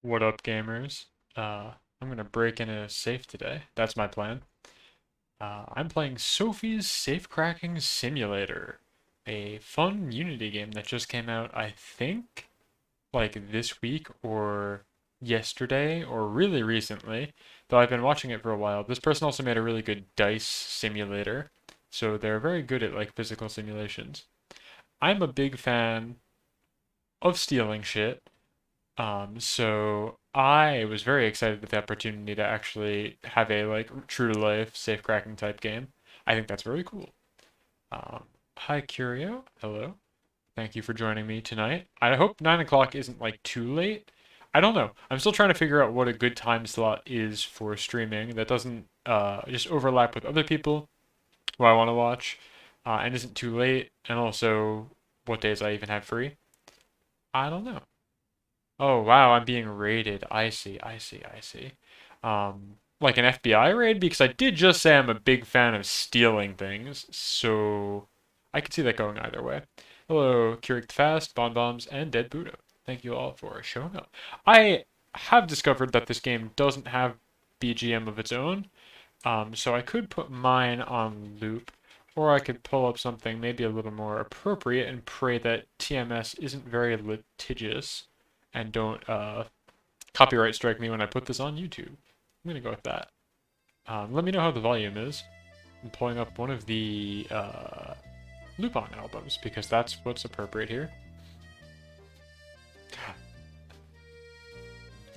What up, gamers? I'm gonna break in a safe today. That's my plan. I'm playing Sophie's Safecracking Simulator, a fun Unity game that just came out, I think, like this week or yesterday or really recently, though I've been watching it for a while. This person also made a really good dice simulator, so they're very good at like physical simulations. I'm a big fan of stealing shit. So I was very excited with the opportunity to actually have a like true to life safe cracking type game. I think that's very cool. Um, Hi Curio, hello. Thank you for joining me tonight. I hope 9 o'clock isn't like too late. I don't know. I'm still trying to figure out what a good time slot is for streaming that doesn't just overlap with other people who I want to watch and isn't too late, and also what days I even have free. I don't know. Oh wow, I'm being raided. I see, I see, I see. Like an FBI raid? Because I did just say I'm a big fan of stealing things, so I could see that going either way. Hello, Keurig the Fast, Bonbons, and Dead Buddha. Thank you all for showing up. I have discovered that this game doesn't have BGM of its own, so I could put mine on loop, or I could pull up something maybe a little more appropriate and pray that TMS isn't very litigious and don't copyright strike me when I put this on YouTube. I'm gonna go with that. Let me know how the volume is. I'm pulling up one of the Lupin albums because that's what's appropriate here.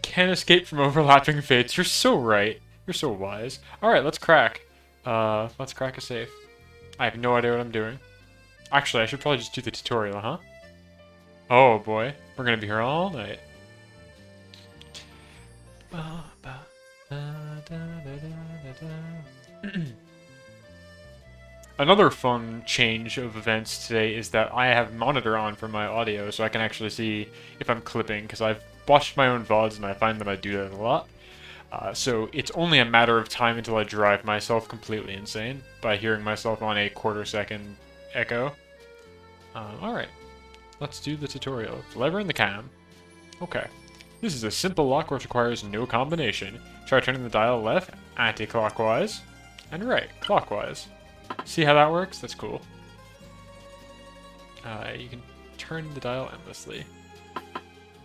Can't escape from overlapping fates. You're so right. You're so wise. All right, let's crack. Let's crack a safe. I have no idea what I'm doing. Actually, I should probably just do the tutorial, huh? Oh boy, we're gonna be here all night. Another fun change of events today is that I have monitor on for my audio, so I can actually see if I'm clipping, because I've watched my own VODs and I find that I do that a lot. So it's only a matter of time until I drive myself completely insane by hearing myself on a quarter-second echo. Alright, let's do the tutorial. Lever in the cam. Okay. This is a simple lock which requires no combination. Try turning the dial left, anti-clockwise, and right, clockwise. See how that works? That's cool. You can turn the dial endlessly.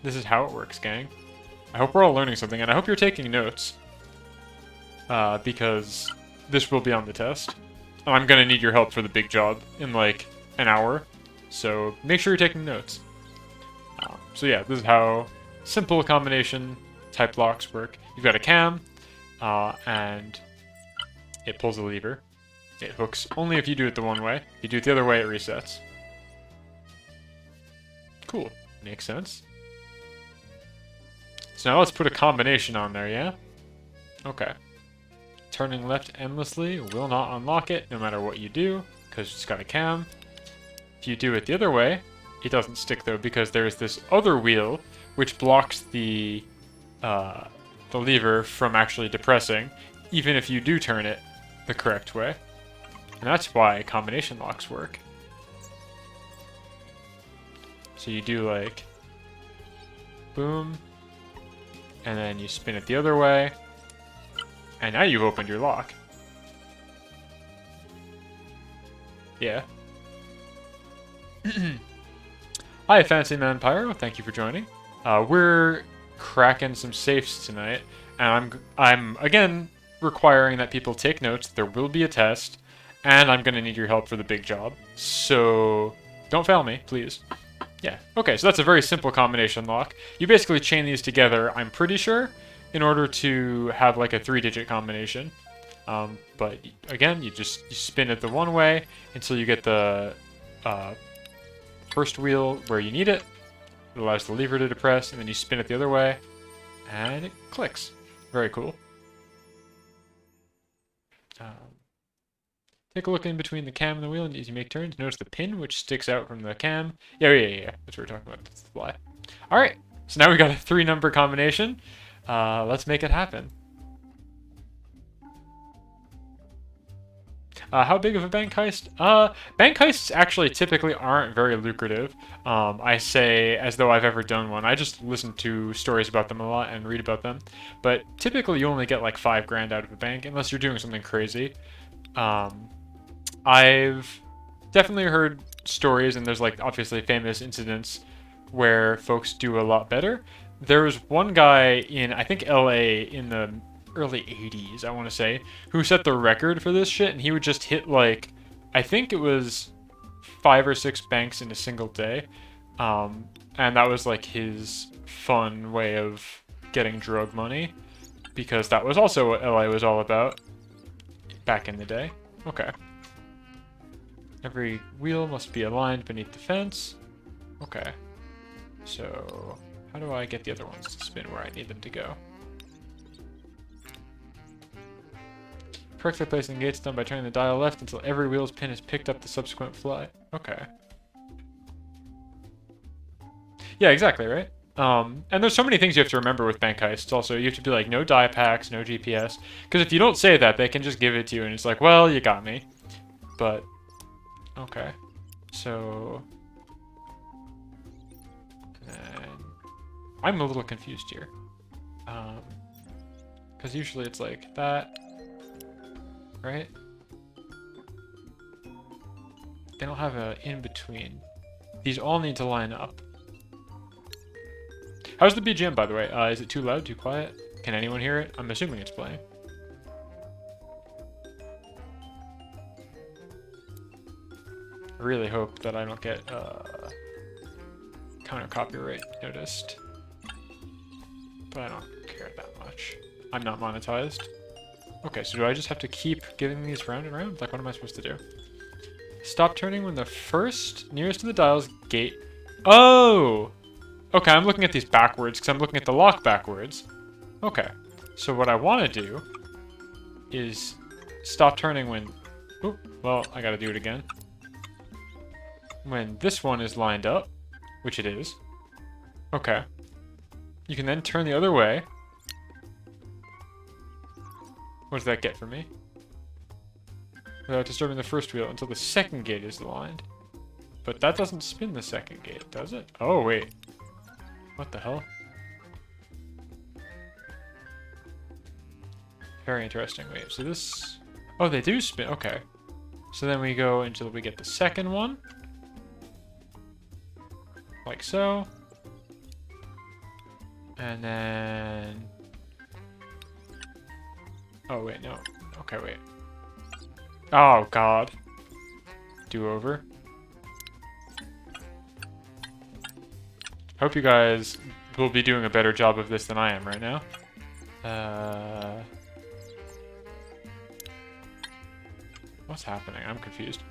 This is how it works, gang. I hope we're all learning something, and I hope you're taking notes. Because this will be on the test. And I'm gonna need your help for the big job in like an hour. So make sure you're taking notes. So yeah, this is how simple combination type locks work. You've got a cam, and it pulls a lever. It hooks only if you do it the one way. If you do it the other way, it resets. Cool. Makes sense. So now let's put a combination on there, yeah? Okay. Turning left endlessly will not unlock it, no matter what you do, because it's got a cam. If you do it the other way, it doesn't stick though, because there's this other wheel which blocks the lever from actually depressing, even if you do turn it the correct way. And that's why combination locks work. So you do like boom, and then you spin it the other way, and now you've opened your lock. Yeah. Hi, Fancy Man Pyro. Thank you for joining. We're cracking some safes tonight, and I'm again requiring that people take notes. There will be a test, and I'm gonna need your help for the big job. So don't fail me, please. Yeah. Okay, so that's a very simple combination lock. You basically chain these together, I'm pretty sure, in order to have like a 3-digit combination. But again, you spin it the one way until you get the first wheel where you need it. It allows the lever to depress, and then you spin it the other way, and it clicks. Very cool. Take a look in between the cam and the wheel, and as you make turns, notice the pin which sticks out from the cam. Yeah. That's what we're talking about. That's the fly. All right. So now we got a 3-number combination. Let's make it happen. How big of a bank heist? Bank heists actually typically aren't very lucrative. I say as though I've ever done one. I just listen to stories about them a lot and read about them. But typically you only get like 5 grand out of a bank unless you're doing something crazy. I've definitely heard stories, and there's like obviously famous incidents where folks do a lot better. There was one guy in, I think, LA in the early 80s, I want to say, who set the record for this shit, and he would just hit like, I think it was 5 or 6 banks in a single day. And that was like his fun way of getting drug money, because that was also what LA was all about back in the day. Okay. Every wheel must be aligned beneath the fence. Okay. So, how do I get the other ones to spin where I need them to go? Correctly placing gates done by turning the dial left until every wheel's pin has picked up the subsequent fly. Okay. Yeah, exactly, right? And there's so many things you have to remember with bank heists. Also, you have to be like, no die packs, no GPS. Because if you don't say that, they can just give it to you, and it's like, well, you got me. But, okay. So, I'm a little confused here. Because usually it's like that, right? They don't have a in-between. These all need to line up. How's the BGM, by the way? Is it too loud, too quiet? Can anyone hear it? I'm assuming it's playing. I really hope that I don't get counter copyright noticed. But I don't care that much. I'm not monetized. Okay, so do I just have to keep giving these round and round? Like, what am I supposed to do? Stop turning when the first nearest to the dial's gate... Oh! Okay, I'm looking at these backwards because I'm looking at the lock backwards. Okay, so what I want to do is stop turning when... Oop, well, I gotta do it again. When this one is lined up, which it is. Okay. You can then turn the other way. What does that get for me? Without disturbing the first wheel until the second gate is aligned. But that doesn't spin the second gate, does it? Oh, wait. What the hell? Very interesting. Wait, so this... Oh, they do spin. Okay. So then we go until we get the second one. Like so. And then... Oh, wait, no. Okay, wait. Oh, God. Do-over. Hope you guys will be doing a better job of this than I am right now. What's happening? I'm confused.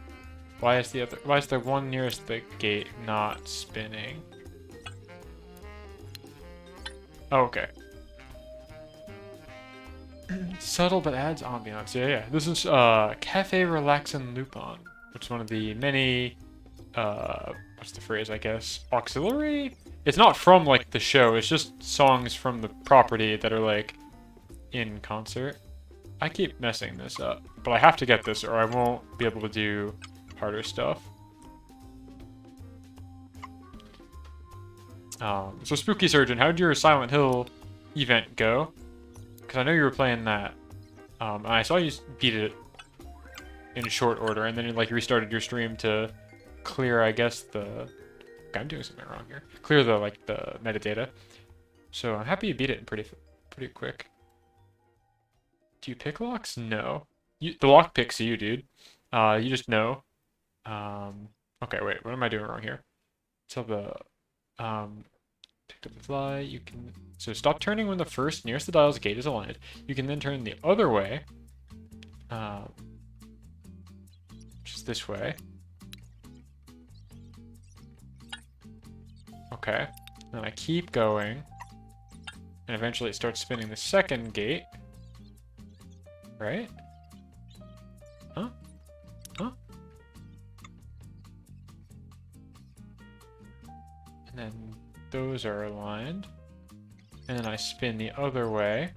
Why is the one nearest the gate not spinning? Oh, okay. Subtle but adds ambiance. Yeah, yeah. This is Cafe Relaxin' Lupin, which is one of the many what's the phrase, I guess? Auxiliary? It's not from like the show, it's just songs from the property that are like in concert. I keep messing this up, but I have to get this or I won't be able to do harder stuff. So Spooky Surgeon, how did your Silent Hill event go? Because I know you were playing that. And I saw you beat it in short order, and then you like restarted your stream to clear, I guess, the... Okay, I'm doing something wrong here. Clear the like the metadata. So I'm happy you beat it pretty quick. Do you pick locks? No. The lock picks you, dude. You just know. Okay, wait. What am I doing wrong here? So the picked up the fly. You can stop turning when the first nearest the dial's gate is aligned. You can then turn the other way, which is this way. Okay. Then I keep going, and eventually it starts spinning the second gate. Right? Huh? Huh? And then those are aligned. And then I spin the other way.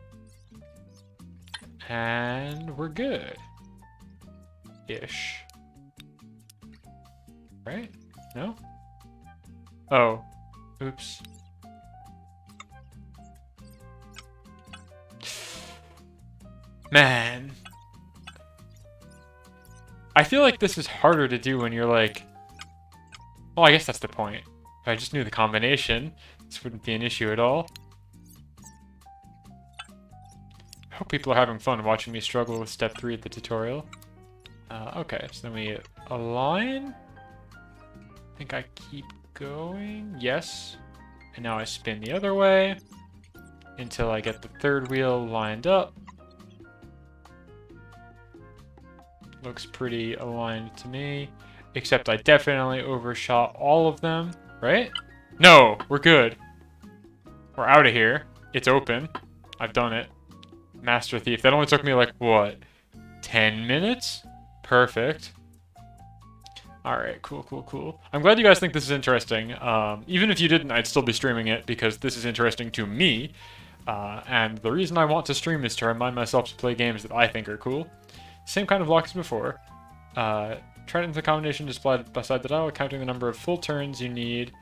And we're good. Ish. Right? No? Oh. Oops. Man. I feel like this is harder to do when you're like... Well, I guess that's the point. If I just knew the combination, this wouldn't be an issue at all. I hope people are having fun watching me struggle with step 3 of the tutorial. Okay, so then we align. I think I keep going. Yes. And now I spin the other way until I get the third wheel lined up. Looks pretty aligned to me. Except I definitely overshot all of them, right? No, we're good. We're out of here. It's open. I've done it. Master Thief. That only took me like, what? 10 minutes? Perfect. Alright, cool, cool, cool. I'm glad you guys think this is interesting. Even if you didn't, I'd still be streaming it because this is interesting to me. And the reason I want to stream is to remind myself to play games that I think are cool. Same kind of lock as before. Try it into the combination displayed beside the dial, counting the number of full turns you need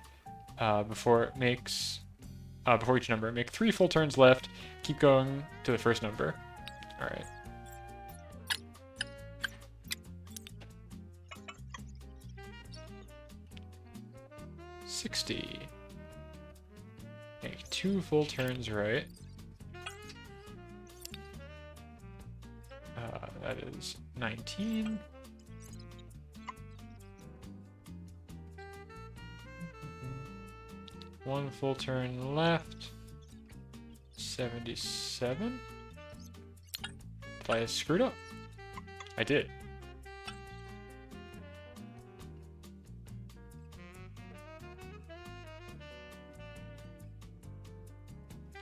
before each number. Make 3 full turns left. Keep going to the first number. Alright. $60. Make 2 full turns right. That is 19. One full turn left. 77. Did I screwed up? I did.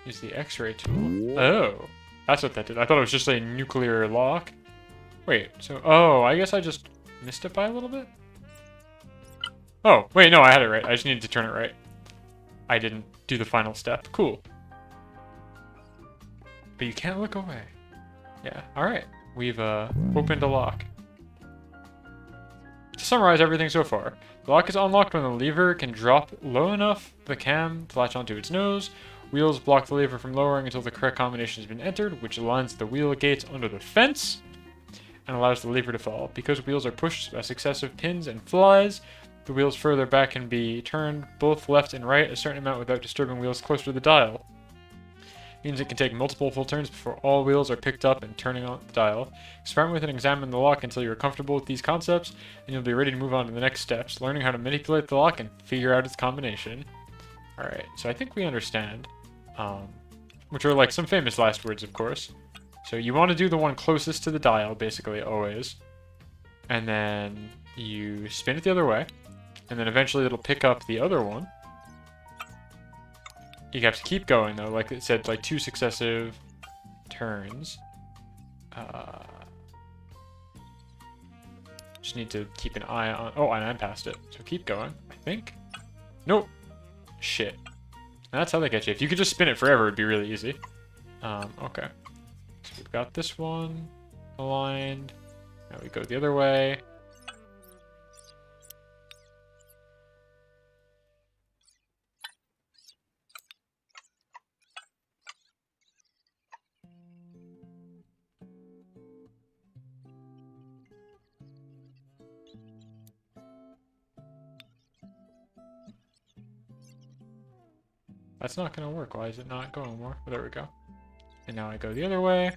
Use the X-ray tool. Oh, that's what that did. I thought it was just a nuclear lock. Wait, so, oh, I guess I just missed it by a little bit? Oh, wait, no, I had it right. I just needed to turn it right. I didn't do the final step. Cool. But you can't look away. Yeah, alright. We've opened a lock. To summarize everything so far, the lock is unlocked when the lever can drop low enough the cam to latch onto its nose. Wheels block the lever from lowering until the correct combination has been entered, which aligns the wheel gates under the fence and allows the lever to fall. Because wheels are pushed by successive pins and flies, the wheels further back can be turned both left and right a certain amount without disturbing wheels closer to the dial. Means it can take multiple full turns before all wheels are picked up and turning on the dial. Experiment with and examine the lock until you're comfortable with these concepts, and you'll be ready to move on to the next steps, learning how to manipulate the lock and figure out its combination. Alright, so I think we understand. Which are like some famous last words, of course. So you want to do the one closest to the dial, basically, always. And then you spin it the other way. And then eventually it'll pick up the other one. You have to keep going, though, like it said, like 2 successive turns. Just need to keep an eye on... Oh, and I'm past it. So keep going, I think. Nope. Shit. And that's how they get you. If you could just spin it forever, it'd be really easy. Okay. So we've got this one aligned. Now we go the other way. That's not going to work. Why is it not going more? Oh, there we go. And now I go the other way.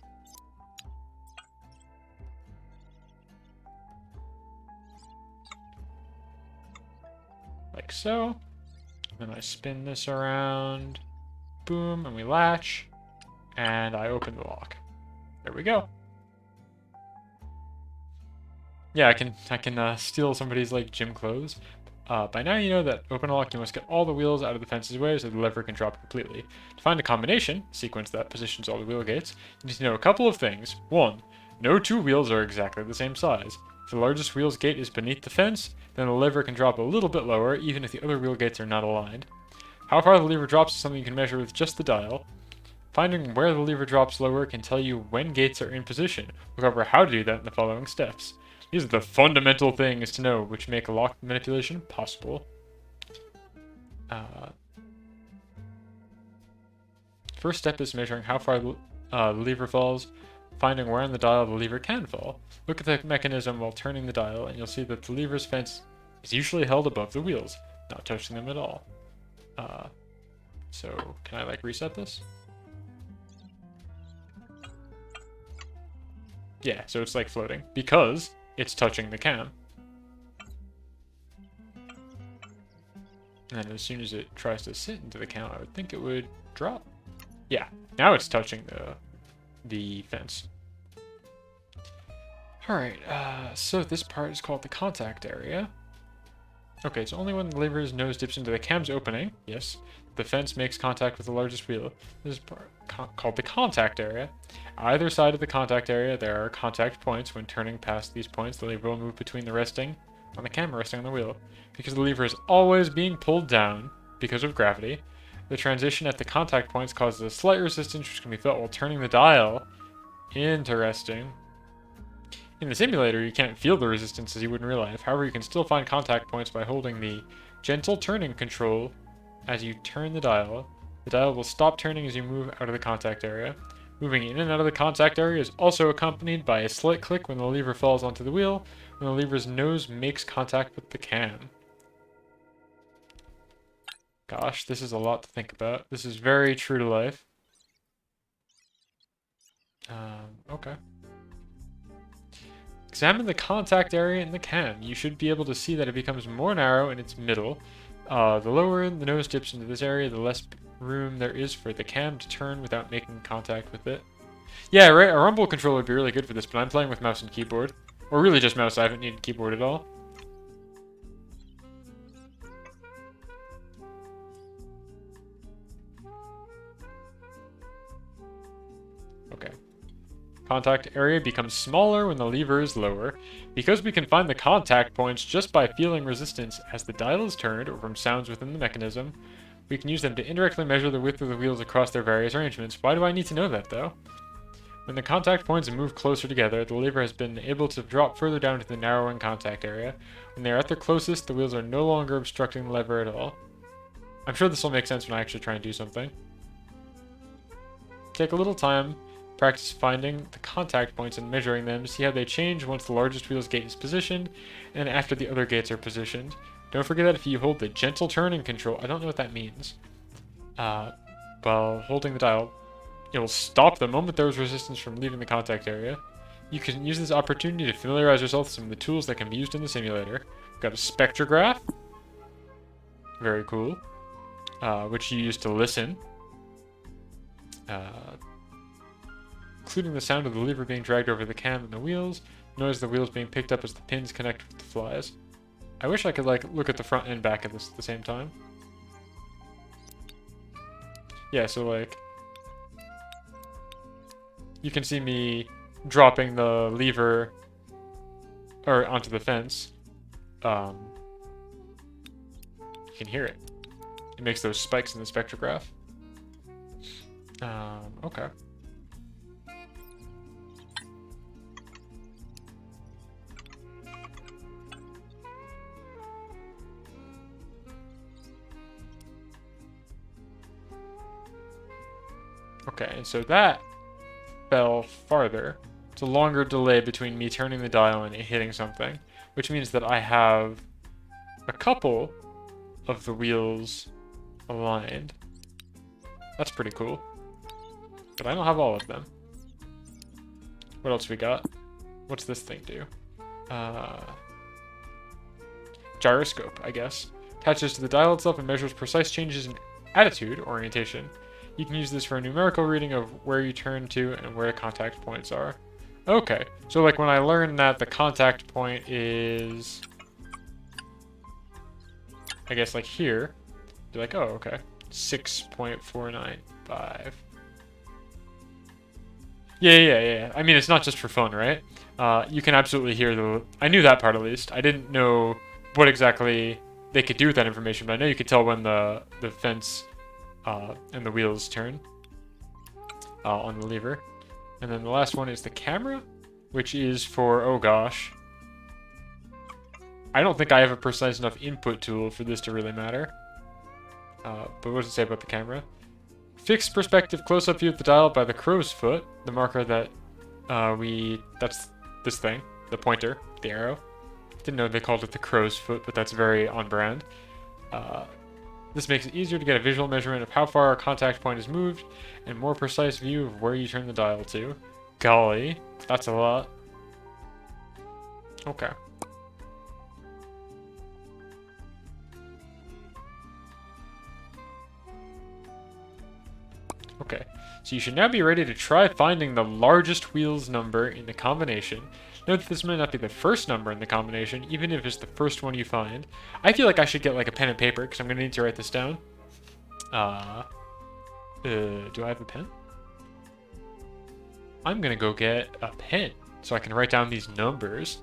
Like so. Then I spin this around. Boom, and we latch. And I open the lock. There we go. Yeah, I can steal somebody's like gym clothes. By now you know that open a lock you must get all the wheels out of the fence's way so the lever can drop completely. To find a combination sequence that positions all the wheel gates, you need to know a couple of things. 1. No 2 wheels are exactly the same size. If the largest wheel's gate is beneath the fence, then the lever can drop a little bit lower even if the other wheel gates are not aligned. How far the lever drops is something you can measure with just the dial. Finding where the lever drops lower can tell you when gates are in position. We'll cover how to do that in the following steps. These are the fundamental things to know which make lock manipulation possible. First step is measuring how far the lever falls, finding where on the dial the lever can fall. Look at the mechanism while turning the dial, and you'll see that the lever's fence is usually held above the wheels, not touching them at all. So, can I, like, reset this? Yeah, so it's, like, floating, because it's touching the cam. And then as soon as it tries to sit into the cam, I would think it would drop. Yeah, now it's touching the fence. Alright, so this part is called the contact area. Okay, it's only when the lever's nose dips into the cam's opening, yes, the fence makes contact with the largest wheel. This is part called the contact area. Either side of the contact area, there are contact points. When turning past these points, the lever will move between the resting on the cam resting on the wheel. Because the lever is always being pulled down because of gravity, the transition at the contact points causes a slight resistance which can be felt while turning the dial into resting. In the simulator, you can't feel the resistance as you would in real life. However, you can still find contact points by holding the gentle turning control as you turn the dial. The dial will stop turning as you move out of the contact area. Moving in and out of the contact area is also accompanied by a slight click when the lever falls onto the wheel, when the lever's nose makes contact with the cam. Gosh, this is a lot to think about. This is very true to life. Okay. Examine the contact area in the cam. You should be able to see that it becomes more narrow in its middle. The lower the nose dips into this area, the less room there is for the cam to turn without making contact with it. Yeah, right, a rumble controller would be really good for this, but I'm playing with mouse and keyboard. Or really just mouse, I haven't needed keyboard at all. Okay. Contact area becomes smaller when the lever is lower. Because we can find the contact points just by feeling resistance as the dial is turned or from sounds within the mechanism, we can use them to indirectly measure the width of the wheels across their various arrangements. Why do I need to know that, though? When the contact points move closer together, the lever has been able to drop further down to the narrowing contact area. When they are at their closest, the wheels are no longer obstructing the lever at all. I'm sure this will make sense when I actually try and do something. Take a little time. Practice finding the contact points and measuring them. See how they change once the largest wheel's gate is positioned, and after the other gates are positioned. Don't forget that if you hold the gentle turning control, I don't know what that means, while holding the dial, it will stop the moment there is resistance from leaving the contact area. You can use this opportunity to familiarize yourself with some of the tools that can be used in the simulator. We've got a spectrograph. Very cool. Which you use to listen. Including the sound of the lever being dragged over the cam and the wheels, noise of the wheels being picked up as the pins connect with the flies. I wish I could, like, look at the front and back of this at the same time. Yeah, so, like, you can see me dropping the lever or onto the fence. You can hear it. It makes those spikes in the spectrograph. Okay. Okay, so that fell farther. It's a longer delay between me turning the dial and it hitting something, which means that I have a couple of the wheels aligned. That's pretty cool. But I don't have all of them. What else we got? What's this thing do? Gyroscope, I guess. Attaches to the dial itself and measures precise changes in attitude orientation. You can use this for a numerical reading of where you turn to and where contact points are. Okay, so like when I learn that the contact point is, I guess like here, you're like, oh, okay, 6.495. Yeah. I mean, it's not just for fun, right? You can absolutely hear the, I knew that part at least. I didn't know what exactly they could do with that information, but I know you could tell when the fence and the wheels turn on the lever. And then the last one is the camera, which is for, oh gosh, I don't think I have a precise enough input tool for this to really matter. But what does it say about the camera? Fixed perspective close-up view of the dial by the crow's foot, the marker that that's this thing, the pointer, the arrow. Didn't know they called it the crow's foot, but that's very on brand. This makes it easier to get a visual measurement of how far a contact point is moved, and more precise view of where you turn the dial to. Golly, that's a lot. Okay. Okay, so you should now be ready to try finding the largest wheels number in the combination. Note that this may not be the first number in the combination, even if it's the first one you find. I feel like I should get like a pen and paper, because I'm going to need to write this down. Do I have a pen? I'm going to go get a pen, so I can write down these numbers.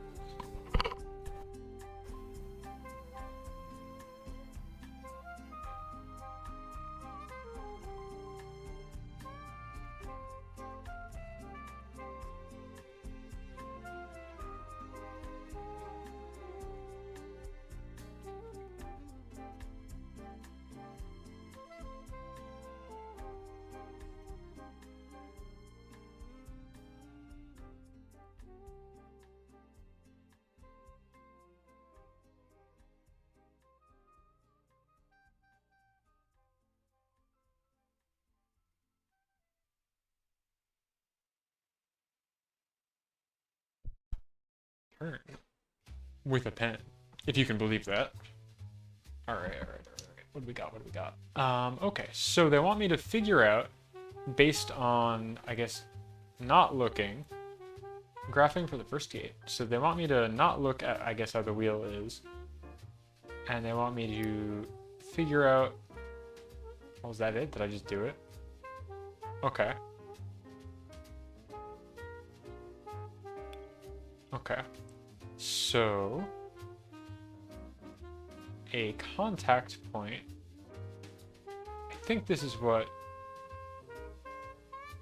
Turn. With a pen. If you can believe that. Alright. What do we got? Okay, so they want me to figure out, based on, I guess, not looking, graphing for the first gate. So they want me to not look at, I guess, how the wheel is. And they want me to figure out... Oh, was that it? Did I just do it? Okay. Okay. So... a contact point. I think this is what...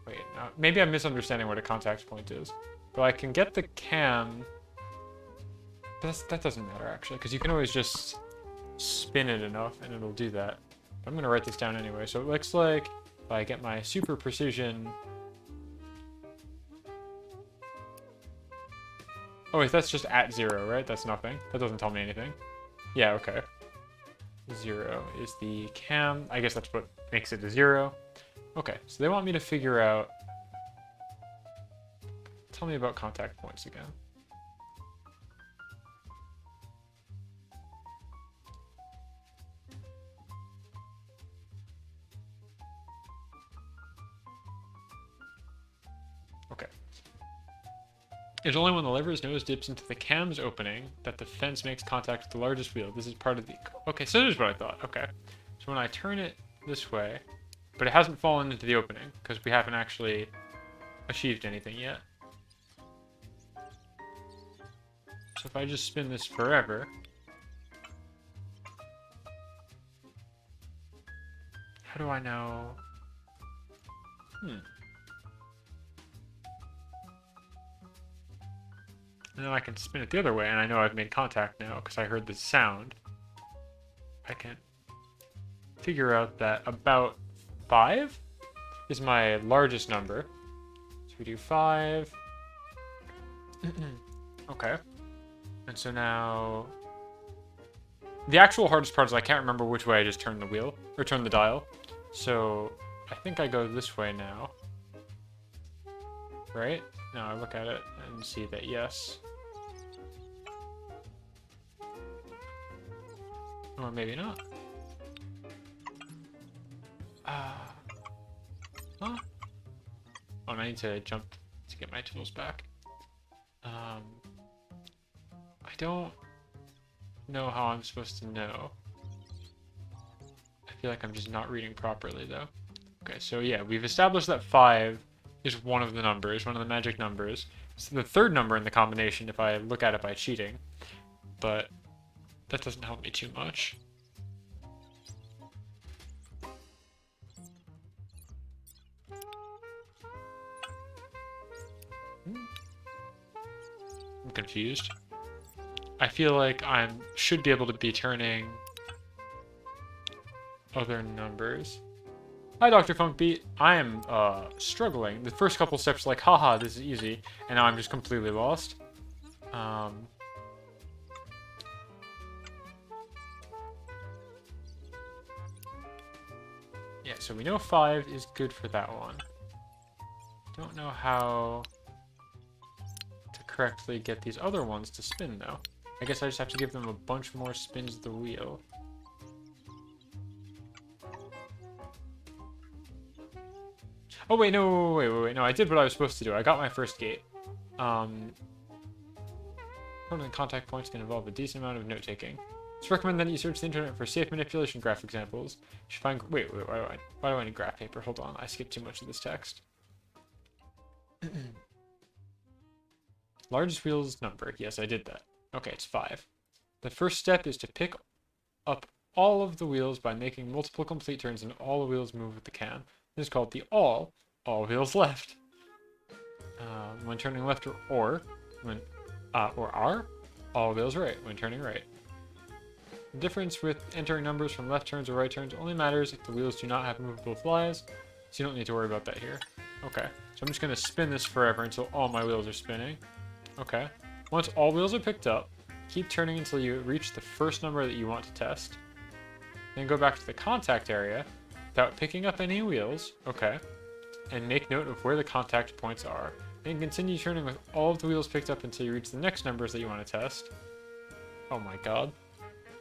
Wait, no, maybe I'm misunderstanding what a contact point is. But I can get the cam... That doesn't matter, actually, because you can always just spin it enough, and it'll do that. I'm going to write this down anyway. So it looks like if I get my super precision... Oh, wait, that's just at 0, right? That's nothing. That doesn't tell me anything. Yeah, okay. 0 is the cam. I guess that's what makes it a 0. Okay, so they want me to figure out... Tell me about contact points again. Okay. It's only when the lever's nose dips into the cam's opening that the fence makes contact with the largest wheel. This is part of the... Okay, so this is what I thought. Okay. So when I turn it this way, but it hasn't fallen into the opening, because we haven't actually achieved anything yet. So if I just spin this forever... How do I know... And then I can spin it the other way, and I know I've made contact now because I heard the sound. I can figure out that about 5 is my largest number. So we do 5. Okay. And so now... The actual hardest part is I can't remember which way I just turned the wheel, or turned the dial. So I think I go this way now. Right? Now I look at it and see that yes. Or maybe not. Huh? Oh, and I need to jump to get my tools back. I don't know how I'm supposed to know. I feel like I'm just not reading properly though. Okay, so yeah, we've established that 5 is one of the numbers, one of the magic numbers. It's the third number in the combination if I look at it by cheating, but that doesn't help me too much. I'm confused. I feel like I should be able to be turning other numbers. Hi, Dr. Funkbeat. I am struggling. The first couple steps like, haha, this is easy, and now I'm just completely lost. Yeah, so we know 5 is good for that one. Don't know how to correctly get these other ones to spin, though. I guess I just have to give them a bunch more spins of the wheel. Oh, wait, no, wait, no, I did what I was supposed to do. I got my first gate. Putting contact points can involve a decent amount of note-taking. It's recommended that you search the internet for safe manipulation graph examples. You should find... Wait, why do I need graph paper? Hold on, I skipped too much of this text. Largest wheels number. Yes, I did that. Okay, it's 5. The first step is to pick up all of the wheels by making multiple complete turns and all the wheels move with the can. This is called the all wheels left. When turning left or R, all wheels right when turning right. The difference with entering numbers from left turns or right turns only matters if the wheels do not have movable flies, so you don't need to worry about that here. Okay, so I'm just going to spin this forever until all my wheels are spinning. Okay, once all wheels are picked up, keep turning until you reach the first number that you want to test. Then go back to the contact area without picking up any wheels, okay, and make note of where the contact points are. Then continue turning with all of the wheels picked up until you reach the next numbers that you want to test. Oh my god.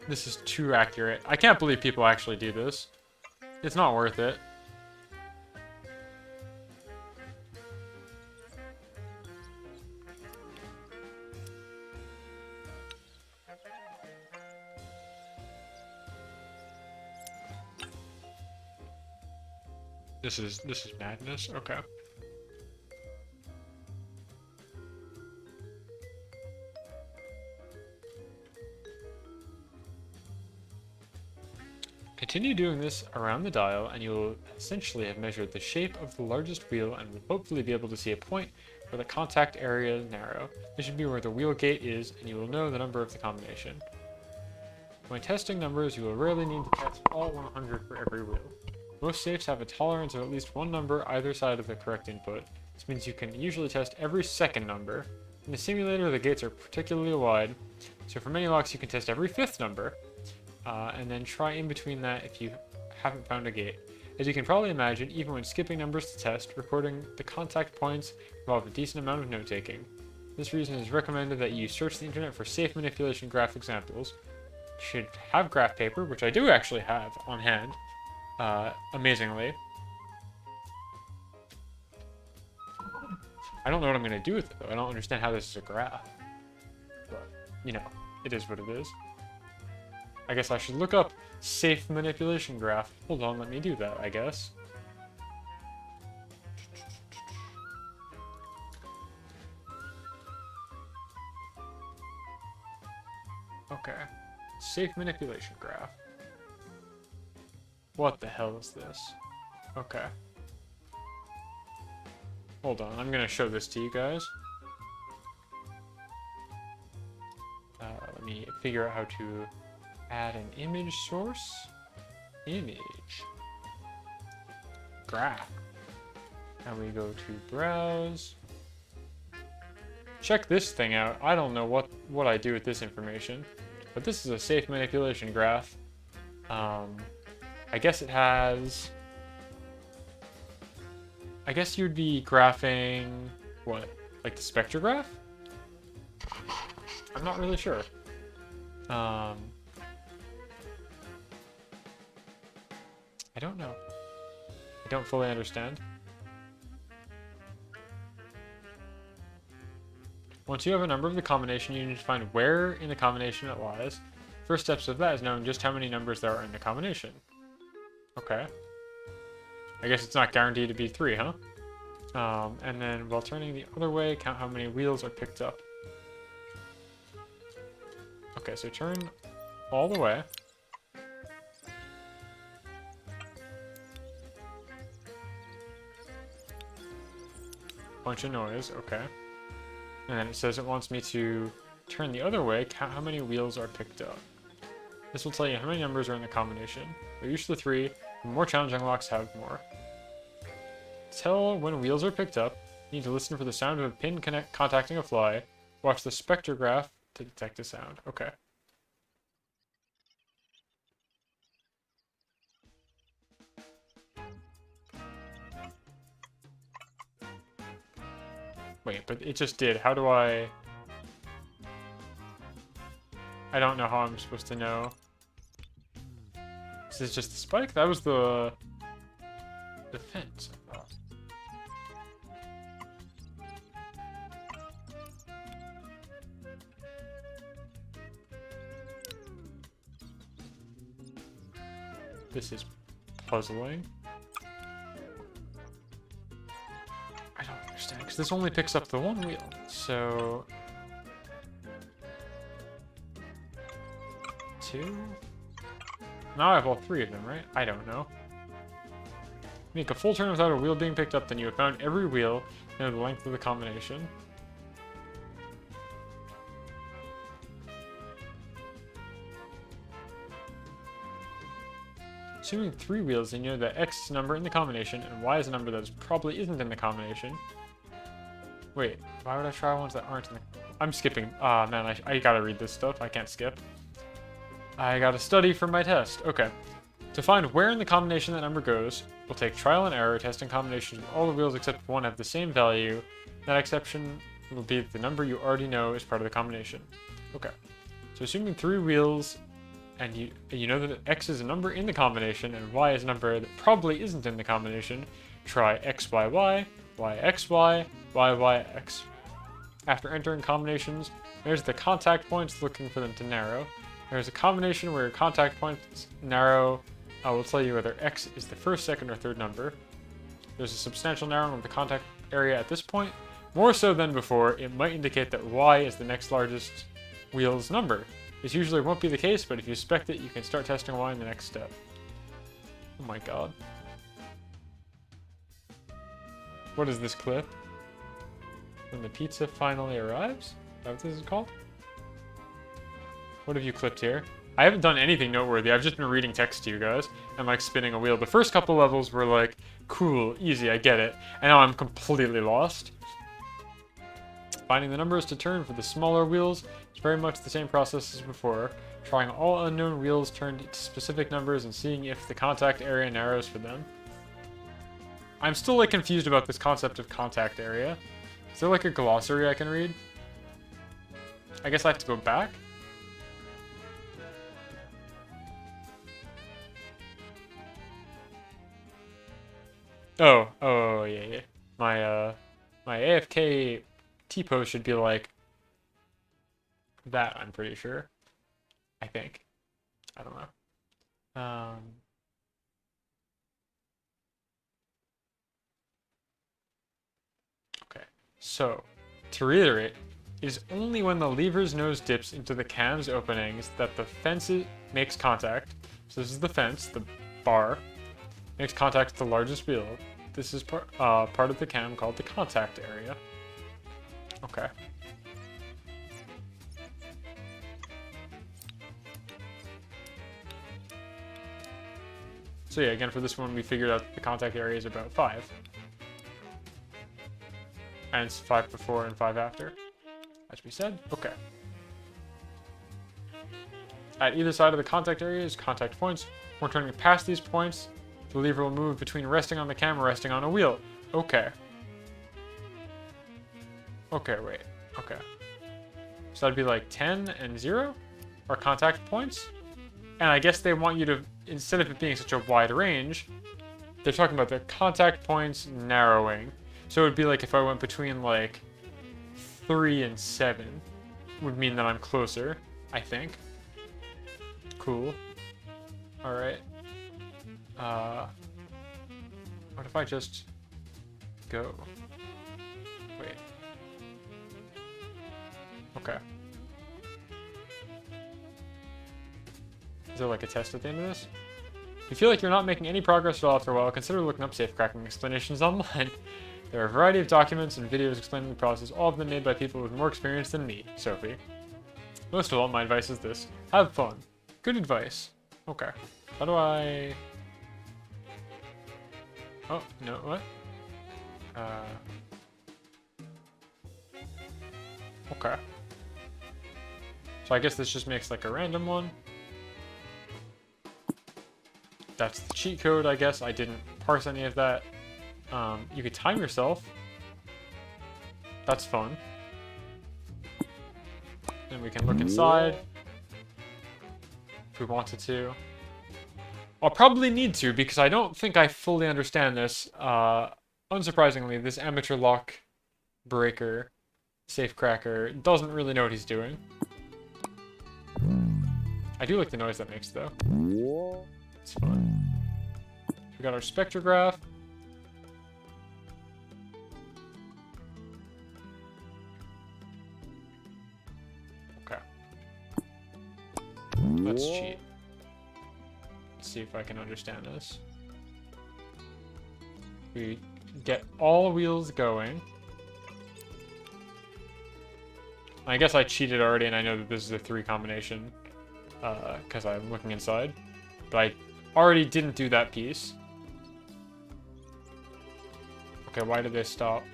This is too accurate. I can't believe people actually do this. It's not worth it. This is madness. Okay. Continue doing this around the dial and you will essentially have measured the shape of the largest wheel and will hopefully be able to see a point where the contact area is narrow. This should be where the wheel gate is and you will know the number of the combination. When testing numbers, you will rarely need to test all 100 for every wheel. Most safes have a tolerance of at least one number either side of the correct input. This means you can usually test every second number. In the simulator, the gates are particularly wide, so for many locks you can test every 5th number. And then try in between that if you haven't found a gate. As you can probably imagine, even when skipping numbers to test, recording the contact points involve a decent amount of note-taking. For this reason, it is recommended that you search the internet for safe manipulation graph examples. You should have graph paper, which I do actually have on hand, amazingly. I don't know what I'm going to do with it, though. I don't understand how this is a graph. But, you know, it is what it is. I guess I should look up safe manipulation graph. Hold on, let me do that, I guess. Okay. Safe manipulation graph. What the hell is this? Okay. Hold on, I'm gonna show this to you guys. Let me figure out how to add an image source. Image. Graph. And we go to browse. Check this thing out. I don't know what I do with this information, but this is a safe manipulation graph. I guess it has... I guess you'd be graphing... what? Like the spectrograph? I'm not really sure. I don't know. I don't fully understand. Once you have a number of the combination, you need to find where in the combination it lies. First steps of that is knowing just how many numbers there are in the combination. Okay. I guess it's not guaranteed to be 3, huh? And then while turning the other way, count how many wheels are picked up. Okay, so turn all the way. Bunch of noise, okay. And then it says it wants me to turn the other way, count how many wheels are picked up. This will tell you how many numbers are in the combination. There are usually 3, and more challenging locks have more. Tell when wheels are picked up. You need to listen for the sound of a pin contacting a fly. Watch the spectrograph to detect a sound. Okay. Wait, but it just did. How do I don't know how I'm supposed to know. Is this just the spike? That was the defense, I thought. This is puzzling. I don't understand, because this only picks up the one wheel, so... 2? Now I have all 3 of them, right? I don't know. Make a full turn without a wheel being picked up, then you have found every wheel and the length of the combination. Assuming 3 wheels, then you know that X is a number in the combination, and Y is a number that probably isn't in the combination. Wait, why would I try ones that aren't in the... I'm skipping. Ah, man, I gotta read this stuff. I can't skip. I gotta study for my test. Okay. To find where in the combination that number goes, we'll take trial and error, testing combinations with all the wheels except one have the same value. That exception will be the number you already know is part of the combination. Okay. So assuming 3 wheels, and you know that X is a number in the combination, and Y is a number that probably isn't in the combination, try X, Y, Y, Y, X, Y, Y, Y, X. After entering combinations, there's the contact points looking for them to narrow. There's a combination where your contact points narrow. Will tell you whether X is the first, second, or third number. There's a substantial narrowing of the contact area at this point. More so than before, it might indicate that Y is the next largest wheel's number. This usually won't be the case, but if you suspect it, you can start testing Y in the next step. Oh my god. What is this clip? When the pizza finally arrives? Is that what this is called? What have you clipped here? I haven't done anything noteworthy. I've just been reading text to you guys and like spinning a wheel. The first couple levels were like, cool, easy, I get it. And now I'm completely lost. Finding the numbers to turn for the smaller wheels is very much the same process as before. Trying all unknown wheels turned to specific numbers and seeing if the contact area narrows for them. I'm still like confused about this concept of contact area. Is there like a glossary I can read? I guess I have to go back? Oh, yeah. My AFK T-pose should be like that, I'm pretty sure. I think. I don't know. Okay, so, to reiterate, it is only when the lever's nose dips into the cam's openings that the fence makes contact. So this is the fence, the bar, makes contact with the largest wheel. This is part of the cam called the contact area. Okay. So yeah, again, for this one, we figured out the contact area is about 5. And it's 5 before and 5 after, as we said. Okay. At either side of the contact area is contact points. When turning past these points, the lever will move between resting on the cam or resting on a wheel. Okay. Okay, wait. Okay. So that'd be like 10 and 0 are contact points. And I guess they want you to, instead of it being such a wide range, they're talking about the contact points narrowing. So it would be like if I went between like 3 and 7 would mean that I'm closer, I think. Cool. Alright. What if I just go? Wait. Okay. Is there like a test at the end of this? If you feel like you're not making any progress at all after a while, consider looking up Safecracking explanations online. There are a variety of documents and videos explaining the process, all of them made by people with more experience than me, Sophie. Most of all, my advice is this. Have fun. Good advice. Okay. How do I... Oh, no, what? Okay. So I guess this just makes like a random one. That's the cheat code, I guess. I didn't parse any of that. You could time yourself. That's fun. And we can look inside if we wanted to. I'll probably need to because I don't think I fully understand this. Unsurprisingly, this amateur lock breaker, safe cracker, doesn't really know what he's doing. I do like the noise that makes though. It's fun. We got our spectrograph. Okay. Let's cheat. Let's see if I can understand this. We get all wheels going. I guess I cheated already and I know that this is a 3 combination because I'm looking inside. But I already didn't do that piece. Okay, why did they stop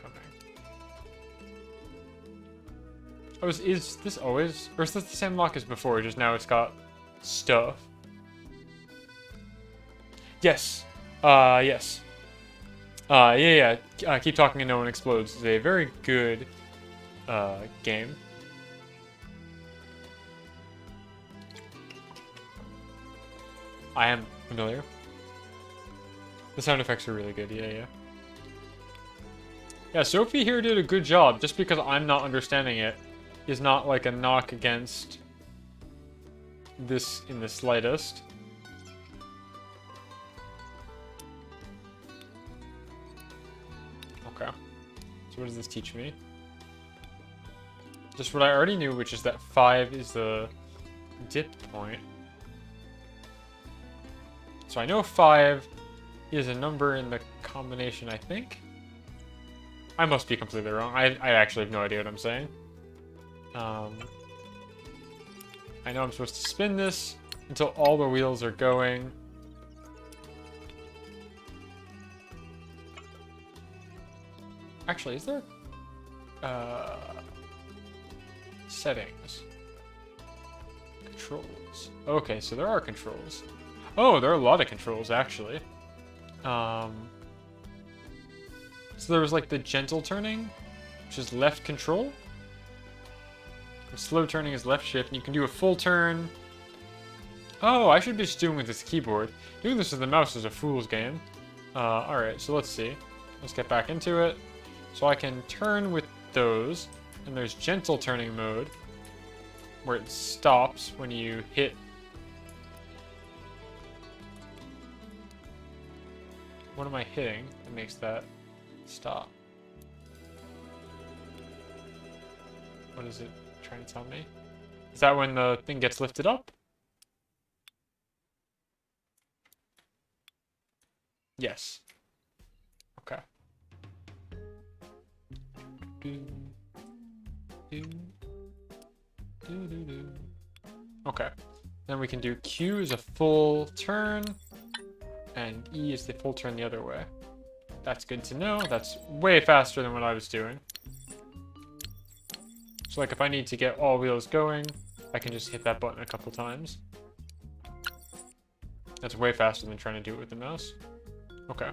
coming? Oh, is this always... Or is this the same lock as before, just now it's got stuff? Yes. Yes. Yeah. Keep talking and no one explodes. It's a very good game. I am familiar. The sound effects are really good, yeah. Yeah, Sophie here did a good job. Just because I'm not understanding it is not like a knock against this in the slightest. Okay. So what does this teach me? Just what I already knew, which is that 5 is the dip point. So I know 5 is a number in the combination, I think. I must be completely wrong. I actually have no idea what I'm saying. I know I'm supposed to spin this until all the wheels are going. Actually, is there... settings. Controls. Okay, so there are controls. Oh, there are a lot of controls, actually. So there was like the gentle turning, which is left control. The slow turning is left shift, and you can do a full turn. Oh, I should be just doing with this keyboard. Doing this with the mouse is a fool's game. Alright, so let's see. Let's get back into it. So I can turn with those, and there's gentle turning mode, where it stops when you hit. What am I hitting that makes that stop? What is it trying to tell me? Is that when the thing gets lifted up? Yes. Okay. Okay. Then we can do Q is a full turn, and E is the full turn the other way. That's good to know. That's way faster than what I was doing. So like if I need to get all wheels going, I can just hit that button a couple times. That's way faster than trying to do it with the mouse. Okay.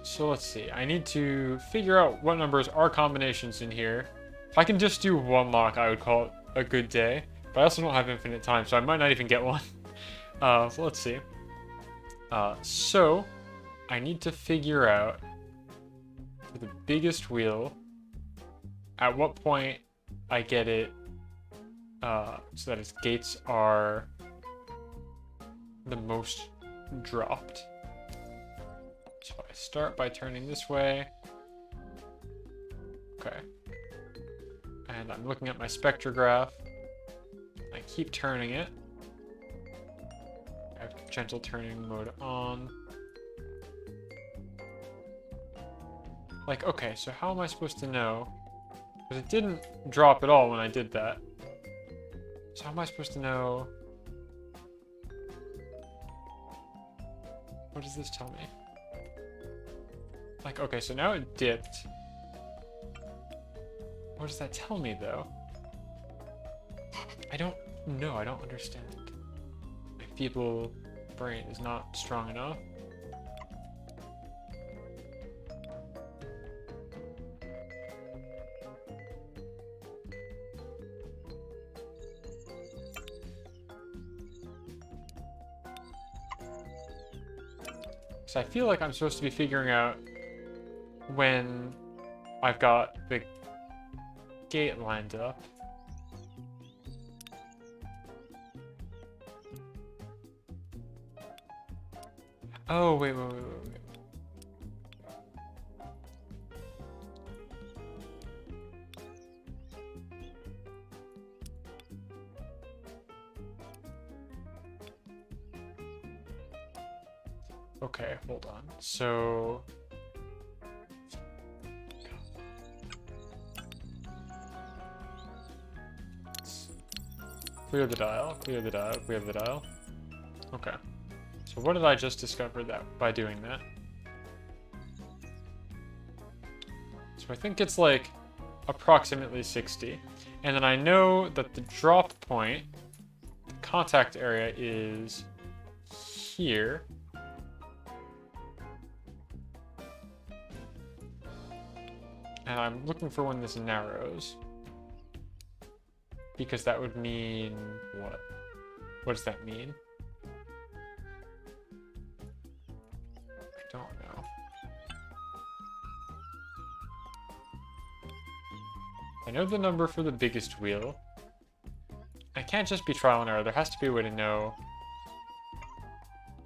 So let's see. I need to figure out what numbers are combinations in here. If I can just do one lock, I would call it a good day. But I also don't have infinite time, so I might not even get one. So let's see. So I need to figure out for the biggest wheel at what point I get it so that its gates are the most dropped. So I start by turning this way. Okay. And I'm looking at my spectrograph. I keep turning it. I have gentle turning mode on. Like, okay, so how am I supposed to know? Because it didn't drop at all when I did that. So how am I supposed to know? What does this tell me? Like, okay, so now it dipped. What does that tell me, though? I don't know. I don't understand. My feeble brain is not strong enough. So I feel like I'm supposed to be figuring out when I've got the gate lined up. Oh, wait. Okay, hold on. So... clear the dial, clear the dial, clear the dial. Okay. So what did I just discover that by doing that? So I think it's like approximately 60. And then I know that the drop point, the contact area is here. And I'm looking for when this narrows. Because that would mean what? What does that mean? I don't know. I know the number for the biggest wheel. I can't just be trial and error. There has to be a way to know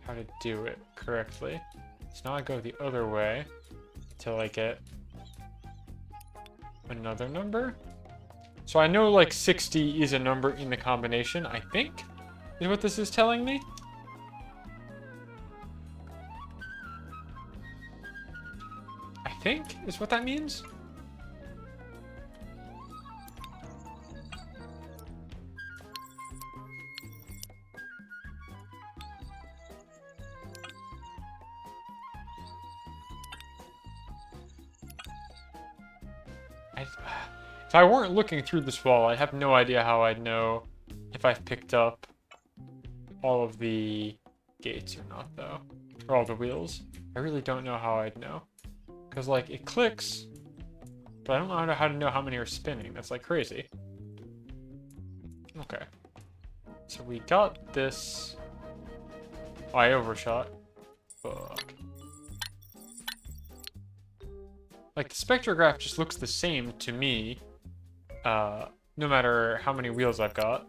how to do it correctly. So now I go the other way until I get another number. So I know like 60 is a number in the combination, I think, is what this is telling me. I think is what that means. If I weren't looking through this wall, I have no idea how I'd know if I've picked up all of the gates or not, though. Or all the wheels. I really don't know how I'd know. Because, like, it clicks, but I don't know how to know how many are spinning. That's, like, crazy. Okay. So we got this... Oh, I overshot. Fuck. Like, the spectrograph just looks the same to me. No matter how many wheels I've got.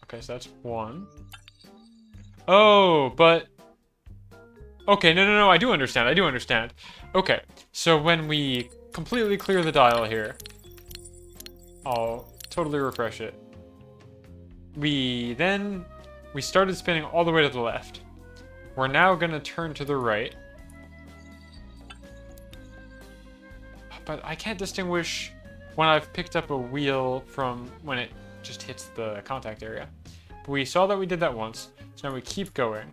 Okay, so that's one. Oh, but... Okay, no, I do understand. Okay, so when we completely clear the dial here, I'll totally refresh it. We started spinning all the way to the left. We're now gonna turn to the right. But I can't distinguish when I've picked up a wheel from when it just hits the contact area. But we saw that we did that once, so now we keep going.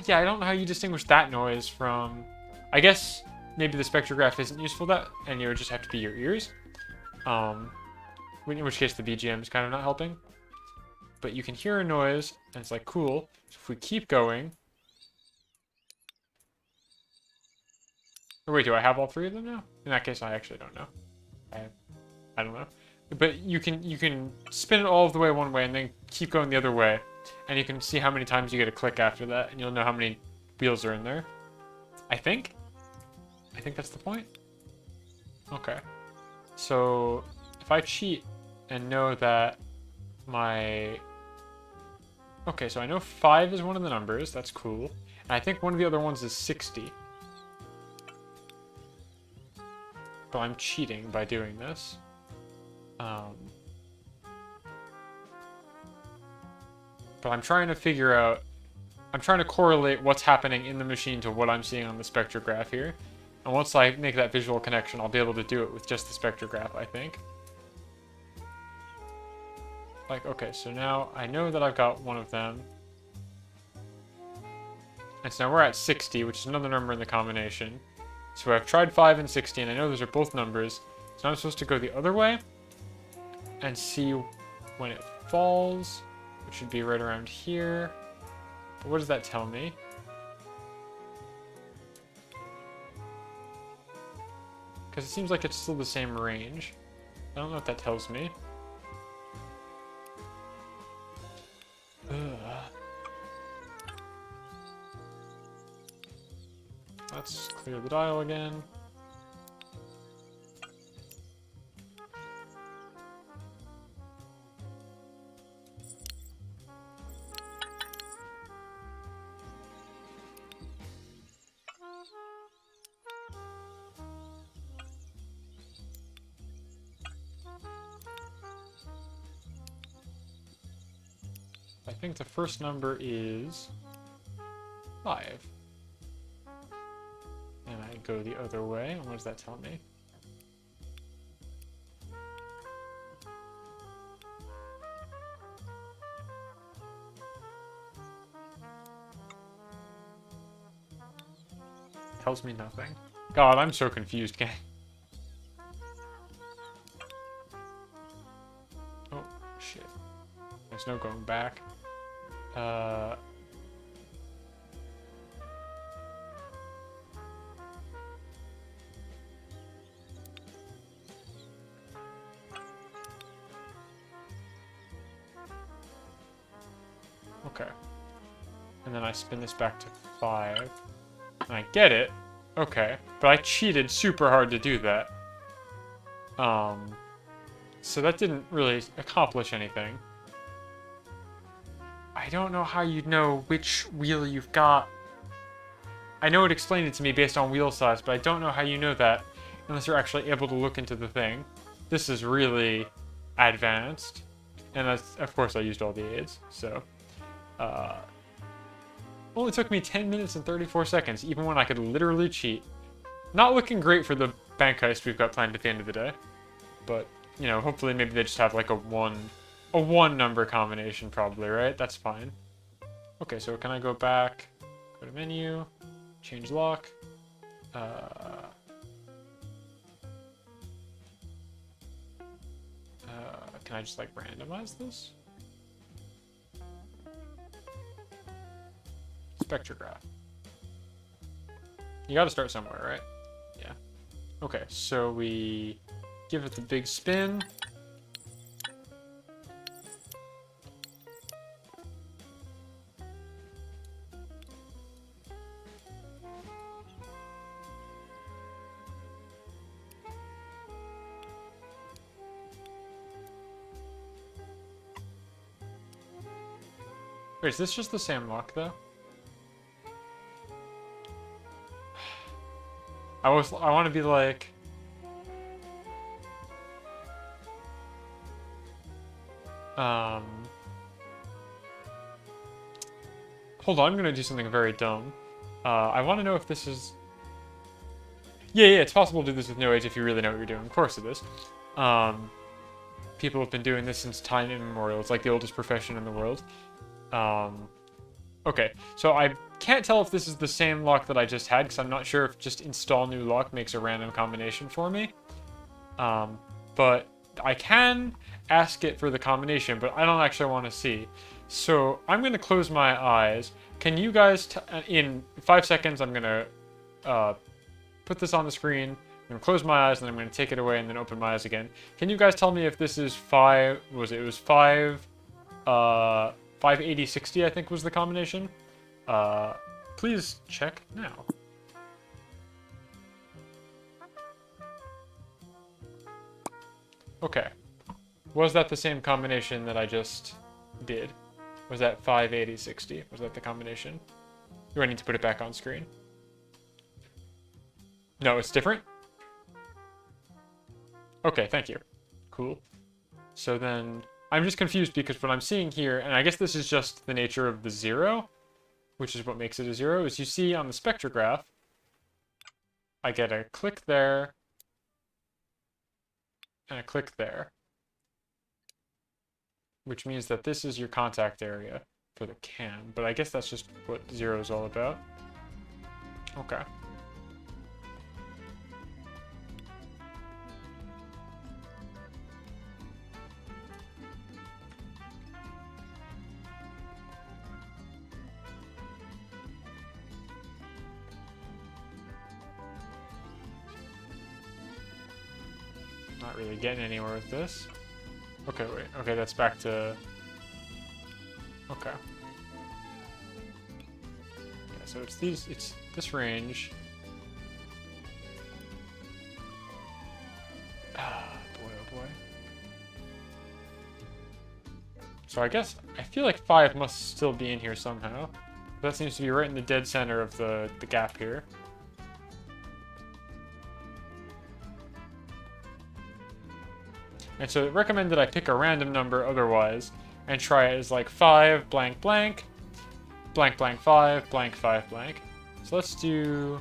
Yeah, I don't know how you distinguish that noise from... I guess maybe the spectrograph isn't useful that, and it would just have to be your ears. In which case the BGM is kind of not helping. But you can hear a noise, and it's like, cool. So if we keep going... Or wait, do I have all three of them now? In that case, I actually don't know. I don't know. But you can spin it all of the way one way, and then keep going the other way. And you can see how many times you get a click after that, and you'll know how many wheels are in there. I think that's the point. Okay. So, if I cheat and know that my... Okay, so I know 5 is one of the numbers. That's cool. And I think one of the other ones is 60. But I'm cheating by doing this. Um, but I'm trying to figure out, I'm trying to correlate what's happening in the machine to what I'm seeing on the spectrograph here. And once I make that visual connection, I'll be able to do it with just the spectrograph, I think. Like, okay, so now I know that I've got one of them. And so now we're at 60, which is another number in the combination. So I've tried 5 and 60, and I know those are both numbers. So now I'm supposed to go the other way and see when it falls, which should be right around here. But what does that tell me? Because it seems like it's still the same range. I don't know what that tells me. Ugh. Let's clear the dial again. I think the first number is 5. And I go the other way, and what does that tell me? Tells me nothing. God, I'm so confused, gang. Oh, shit. There's no going back. Okay. And then I spin this back to 5. And I get it. Okay. But I cheated super hard to do that. So that didn't really accomplish anything. I don't know how you know which wheel you've got. I know it explained it to me based on wheel size, but I don't know how you know that unless you're actually able to look into the thing. This is really advanced. And that's, of course, I used all the aids, so... only took me 10 minutes and 34 seconds, even when I could literally cheat. Not looking great for the bank heist we've got planned at the end of the day. But, you know, hopefully maybe they just have like a one number combination probably, right? That's fine. Okay, so can I go back, go to menu, change lock, can I just like randomize this? Spectrograph. You gotta start somewhere, right? Yeah. Okay, so we give it the big spin. Wait, is this just the same lock, though? I want to be like... Hold on, I'm gonna do something very dumb. I want to know if this is... Yeah, it's possible to do this with no age if you really know what you're doing. Of course it is. People have been doing this since time immemorial. It's like the oldest profession in the world. Okay, so I can't tell if this is the same lock that I just had, because I'm not sure if just install new lock makes a random combination for me. But I can ask it for the combination, but I don't actually want to see. So I'm going to close my eyes. Can you guys, in 5 seconds, I'm going to put this on the screen. I'm going to close my eyes, and then I'm going to take it away and then open my eyes again. Can you guys tell me if this is 5, it was 5, 580, 60, I think was the combination. Please check now. Okay. Was that the same combination that I just did? Was that 580, 60? Was that the combination? Do I need to put it back on screen? No, it's different? Okay, thank you. Cool. So then I'm just confused because what I'm seeing here, and I guess this is just the nature of the 0, which is what makes it a 0, is you see on the spectrograph, I get a click there and a click there, which means that this is your contact area for the cam. But I guess that's just what 0 is all about. Okay. Not really getting anywhere with this. Okay, wait. Okay, that's back to... Okay. Yeah, so it's this range. Ah, boy, oh boy. So I guess, I feel like 5 must still be in here somehow. That seems to be right in the dead center of the gap here. And so it recommended I pick a random number otherwise and try it as like 5 blank blank, blank blank 5, blank 5 blank. So let's do...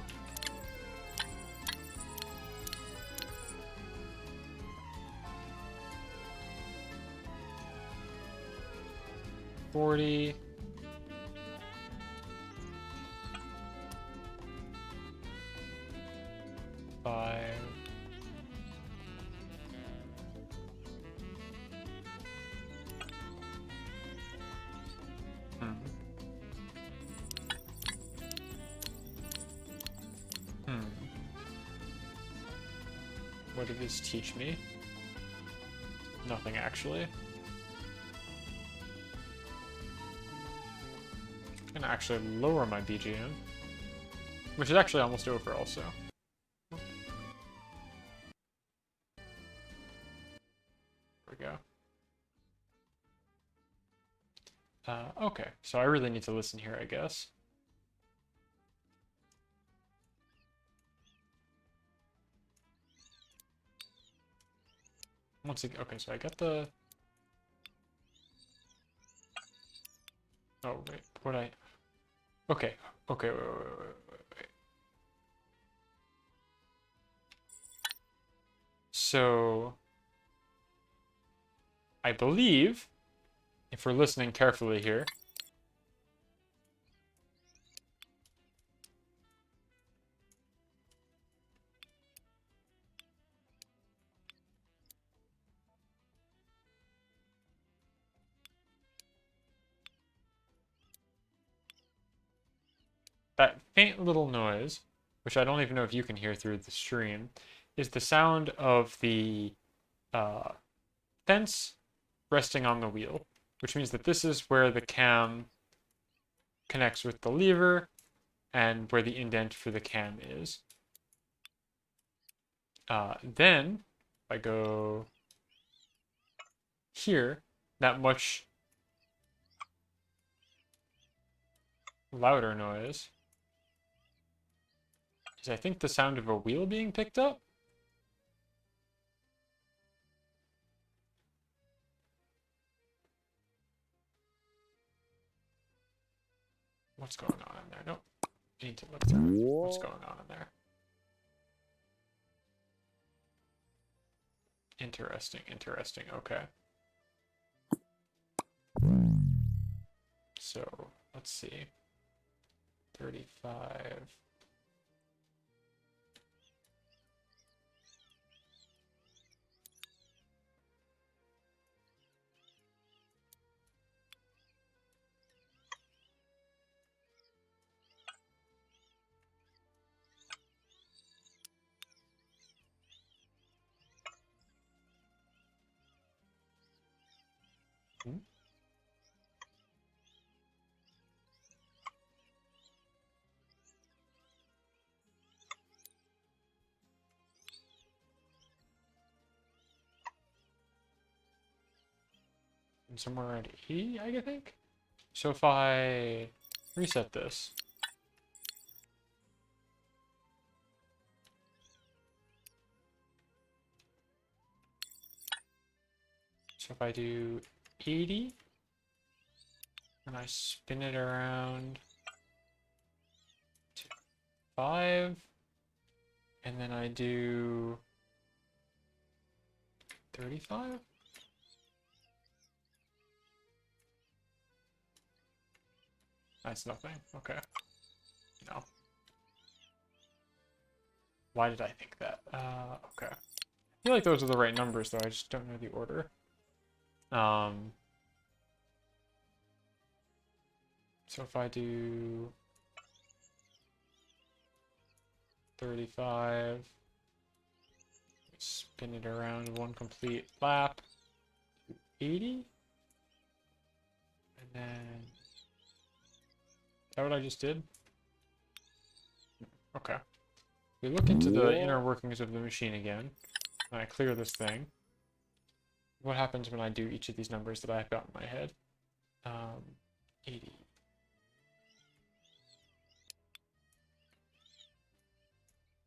$40. What did this teach me? Nothing, actually. I'm gonna actually lower my BGM, which is actually almost over also. There we go. Okay, so I really need to listen here, I guess. Once again, okay, so I got the... Oh, wait, what I... Okay, okay, wait. So... I believe, if we're listening carefully here... That faint little noise, which I don't even know if you can hear through the stream, is the sound of the fence resting on the wheel, which means that this is where the cam connects with the lever and where the indent for the cam is. Then, if I go here, that much louder noise is, I think, the sound of a wheel being picked up. What's going on in there? Nope. I need to look through what's going on in there. Interesting, interesting. Okay. So, let's see. 35. Hmm? And somewhere at 80, I think? So if I reset this, so So if I do 80, and I spin it around to 5, and then I do 35? That's nothing. Okay. No. Why did I think that? Okay. I feel like those are the right numbers, though. I just don't know the order. So if I do 35, spin it around one complete lap, 80, and then, is that what I just did? Okay. We look into the inner workings of the machine again, and I clear this thing. What happens when I do each of these numbers that I've got in my head? 80.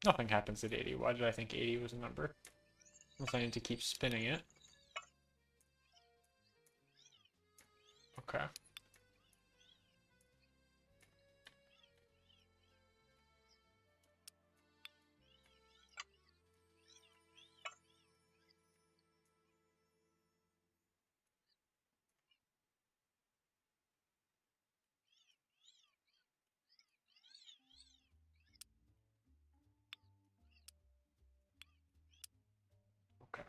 Nothing happens at 80. Why did I think 80 was a number? Unless I need to keep spinning it. Okay. Okay.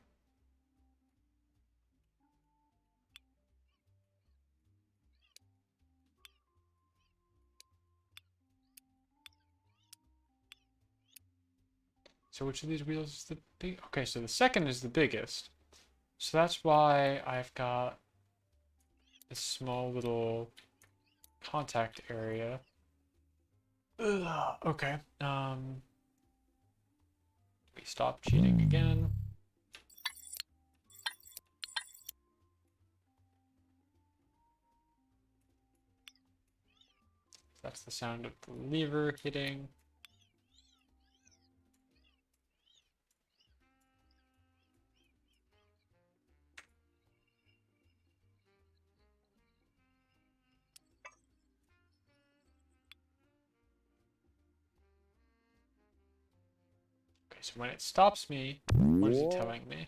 So which of these wheels is the big? Okay, so the second is the biggest. So that's why I've got this small little contact area. Ugh, okay. We stop cheating again. That's the sound of the lever hitting. Okay, so when it stops me, what is it telling me?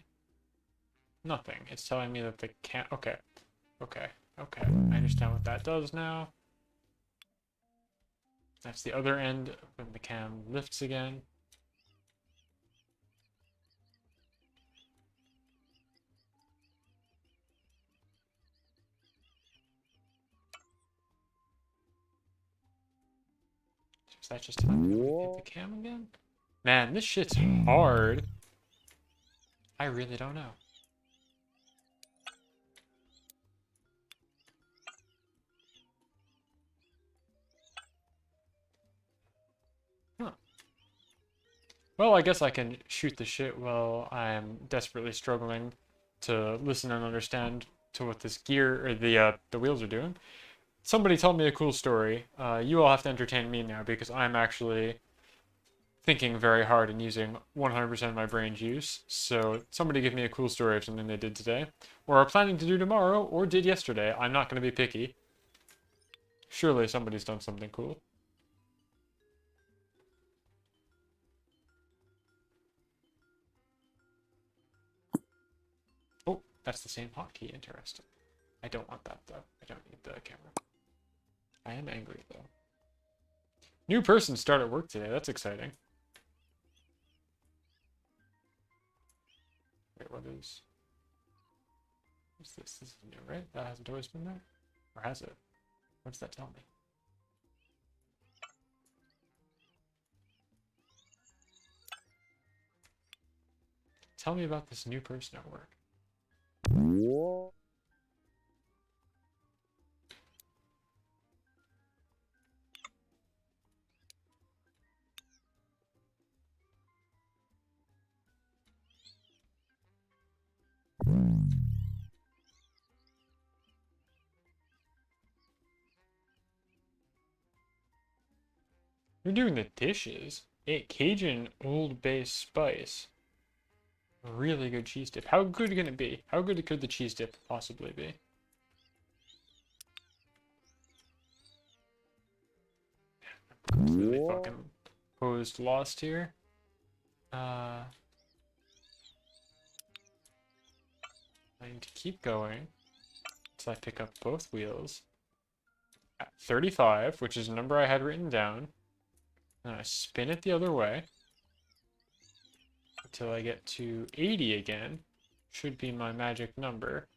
Nothing. It's telling me that the cam. Okay. Okay. Okay. I understand what that does now. That's the other end when the cam lifts again. Is that just telling me to hit the cam again? Man, this shit's hard. I really don't know. Huh. Well, I guess I can shoot the shit while I'm desperately struggling to listen and understand to what this gear or the wheels are doing. Somebody told me a cool story. You all have to entertain me now because I'm actually thinking very hard and using 100% of my brain juice. So somebody give me a cool story of something they did today, or are planning to do tomorrow, or did yesterday. I'm not going to be picky. Surely somebody's done something cool. Oh, that's the same hotkey. Interesting. I don't want that though. I don't need the camera. I am angry though. New person start at work today. That's exciting. Wait, what's this? This is new, right? That hasn't always been there? Or has it? What does that tell me? Tell me about this new person at work. You're doing the dishes. Cajun Old Bay Spice. Really good cheese dip. How good can it be? How good could the cheese dip possibly be? Completely fucking posed lost here. I need to keep going until I pick up both wheels at 35, which is a number I had written down. Then I spin it the other way until I get to 80 again. Should be my magic number.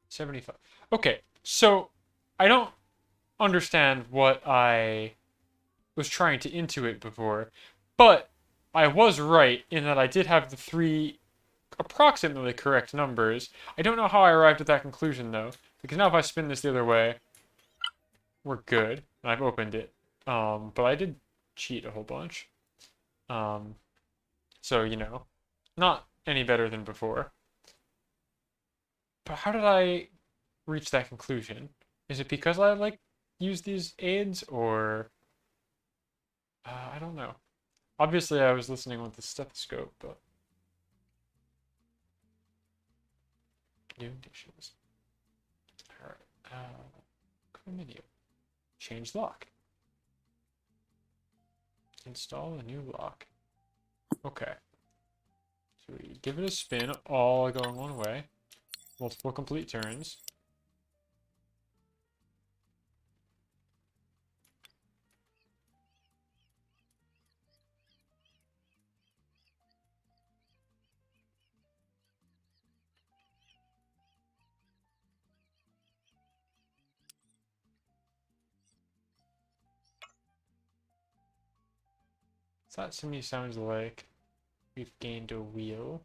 75. Okay, so I don't understand what I was trying to intuit before, but I was right in that I did have the three approximately correct numbers. I don't know how I arrived at that conclusion though, because now if I spin this the other way, we're good. I've opened it. But I did cheat a whole bunch. So, you know, not any better than before. But how did I reach that conclusion? Is it because I, like, use these aids, or... I don't know. Obviously, I was listening with the stethoscope, but... New dishes. Alright, menu. Change lock. Install a new lock. Okay. So we give it a spin, all going one way. Multiple complete turns. So that to me sounds like we've gained a wheel.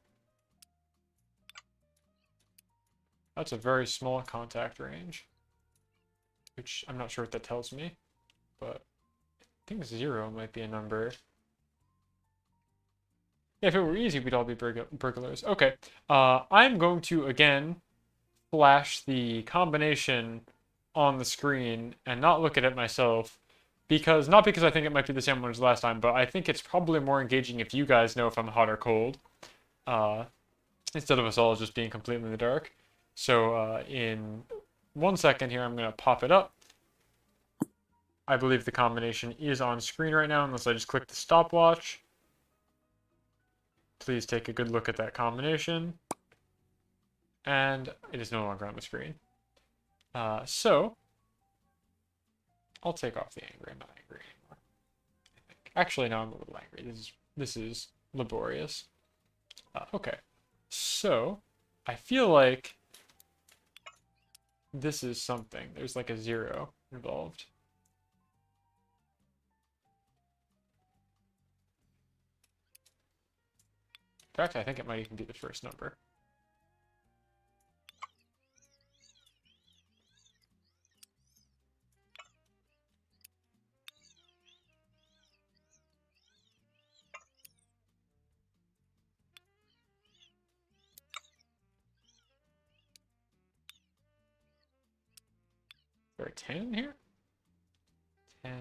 That's a very small contact range, which I'm not sure what that tells me, but I think 0 might be a number. Yeah, if it were easy, we'd all be burglars. Okay, I'm going to, again, flash the combination on the screen and not look at it myself, because, not because I think it might be the same one as last time, but I think it's probably more engaging if you guys know if I'm hot or cold, instead of us all just being completely in the dark. So, in 1 second here, I'm going to pop it up. I believe the combination is on screen right now, unless I just click the stopwatch. Please take a good look at that combination. And it is no longer on the screen. So, I'll take off the angry. I'm not angry anymore. I think. Actually, no, I'm a little angry. This is laborious. Okay. So, I feel like this is something. There's like a 0 involved. In fact, I think it might even be the first number. Is there a 10 in here? 10.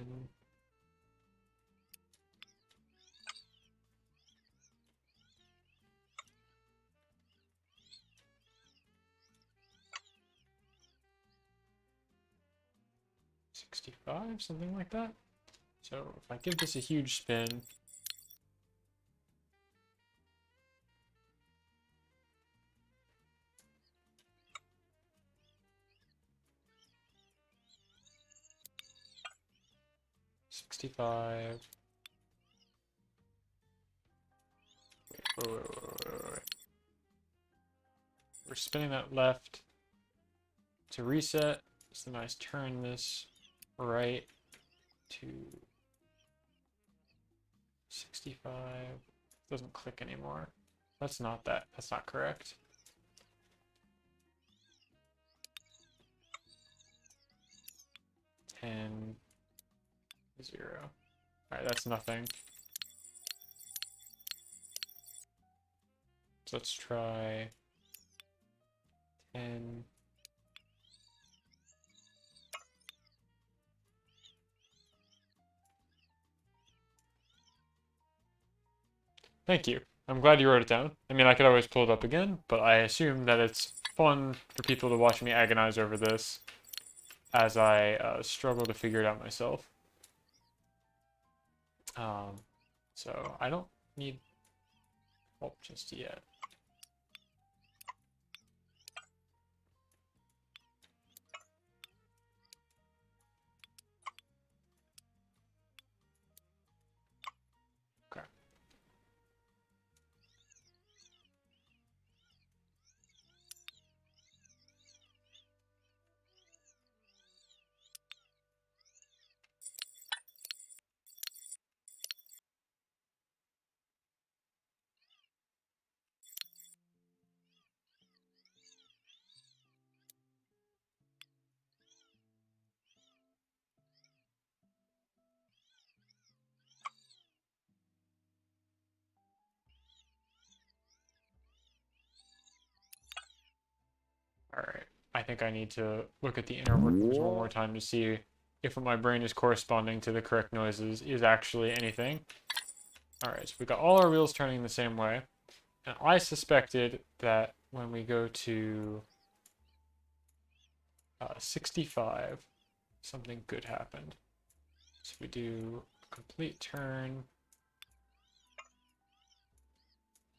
$65, something like that. So if I give this a huge spin, $65. Wait. We're spinning that left to reset. So then I turn this right to 65. Doesn't click anymore. That's not that. That's not correct. And 0. Alright, that's nothing. So let's try 10. Thank you. I'm glad you wrote it down. I mean, I could always pull it up again, but I assume that it's fun for people to watch me agonize over this as I struggle to figure it out myself. Um, so I don't need help just yet. Okay. All right. I think I need to look at the inner workings one more time to see if what my brain is corresponding to the correct noises is actually anything. All right, so we got all our wheels turning the same way. And I suspected that when we go to 65, something good happened. So we do a complete turn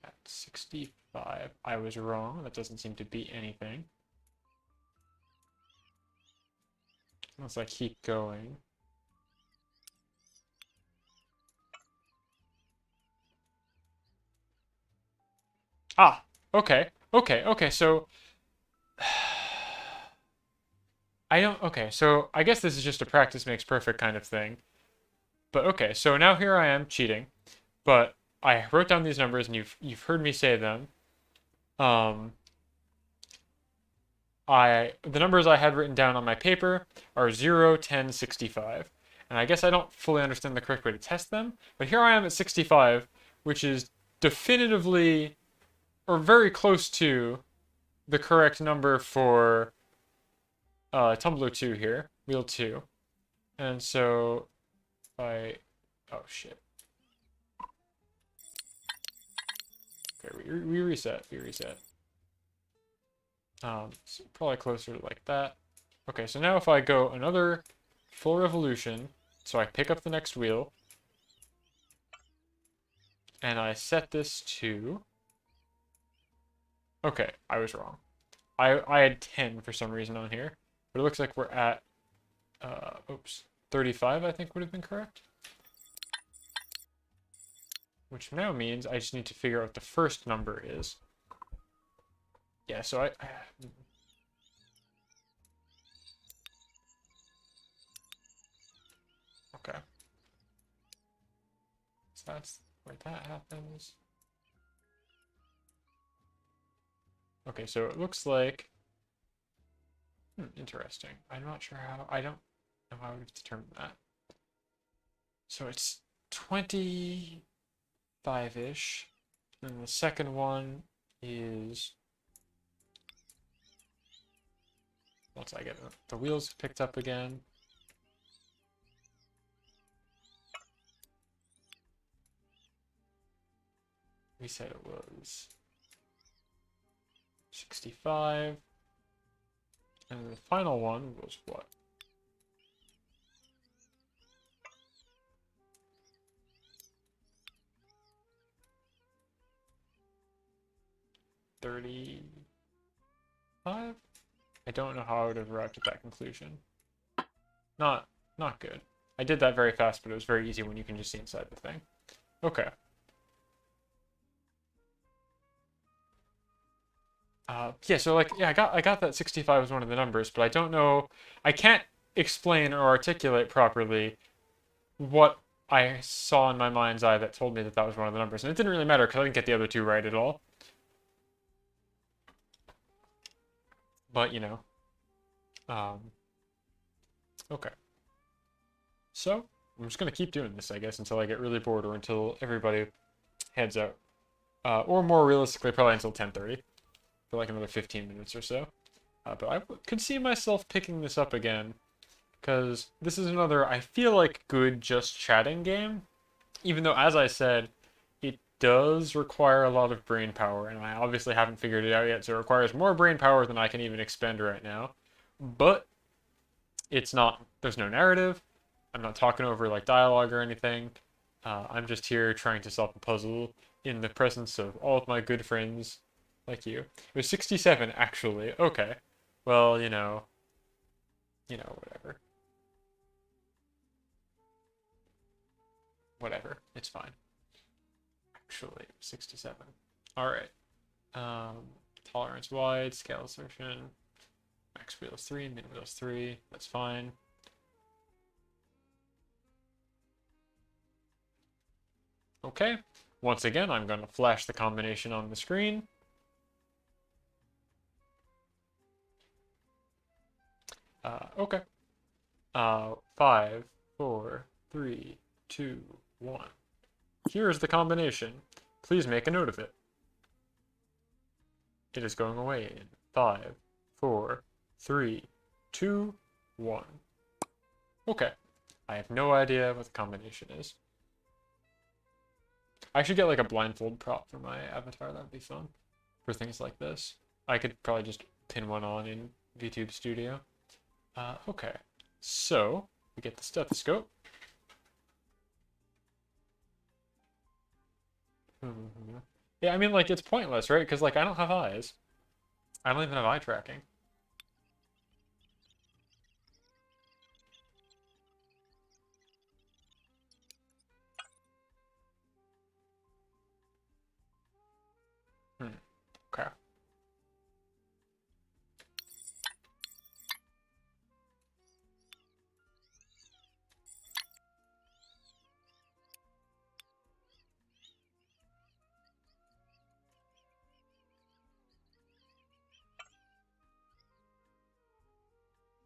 at 65. I was wrong. That doesn't seem to be anything. Unless I keep going. Ah, okay, okay, so I don't, okay, so I guess this is just a practice makes perfect kind of thing. But okay, so now here I am cheating, but I wrote down these numbers and you've heard me say them. Um, the numbers I had written down on my paper are 0, 10, 65. And I guess I don't fully understand the correct way to test them, but here I am at 65, which is definitively or very close to the correct number for tumbler 2 here, wheel 2. And so I, oh shit. Okay, we reset, we reset. So probably closer to like that. Okay, so now if I go another full revolution, so I pick up the next wheel, and I set this to, okay, I was wrong. I had 10 for some reason on here, but it looks like we're at, oops, 35 I think would have been correct. Which now means I just need to figure out what the first number is. Yeah, so okay. So that's where that happens. Okay, so it looks like, interesting. I'm not sure how, I don't know how to determine that. So it's 25-ish. And the second one is, once I get the wheels picked up again. We said it was 65. And the final one was what? $35? I don't know how I would have arrived at that conclusion. Not not good. I did that very fast, but it was very easy when you can just see inside the thing. Okay. Yeah, so like, yeah, I got that 65 was one of the numbers, but I don't know, I can't explain or articulate properly what I saw in my mind's eye that told me that that was one of the numbers. And it didn't really matter because I didn't get the other two right at all. But, you know, um, okay. So, I'm just going to keep doing this, I guess, until I get really bored or until everybody heads out. Or more realistically, probably until 10:30 for like another 15 minutes or so. But I could see myself picking this up again because this is another, I feel like, good just chatting game. Even though, as I said, it does require a lot of brain power, and I obviously haven't figured it out yet, so it requires more brain power than I can even expend right now. But it's not, there's no narrative. I'm not talking over like dialogue or anything. I'm just here trying to solve a puzzle in the presence of all of my good friends like you. It was 67, actually. Okay. Well, whatever. Whatever. It's fine. Actually, 67. All right. Tolerance wide, scale assertion. Max wheel is 3, min wheel is 3. That's fine. Okay. Once again, I'm going to flash the combination on the screen. Okay. 5, 4, 3, 2, 1. Here is the combination. Please make a note of it. It is going away in 5, 4, 3, 2, 1. Okay. I have no idea what the combination is. I should get like a blindfold prop for my avatar. That'd be fun for things like this. I could probably just pin one on in VTube Studio. Okay. So, we get the stethoscope. Yeah, I mean, like, it's pointless, right? Because, like, I don't have eyes. I don't even have eye tracking. Okay.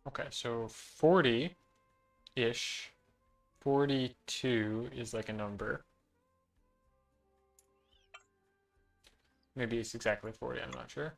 Okay, so 40-ish. 42 is like a number. Maybe it's exactly 40, I'm not sure.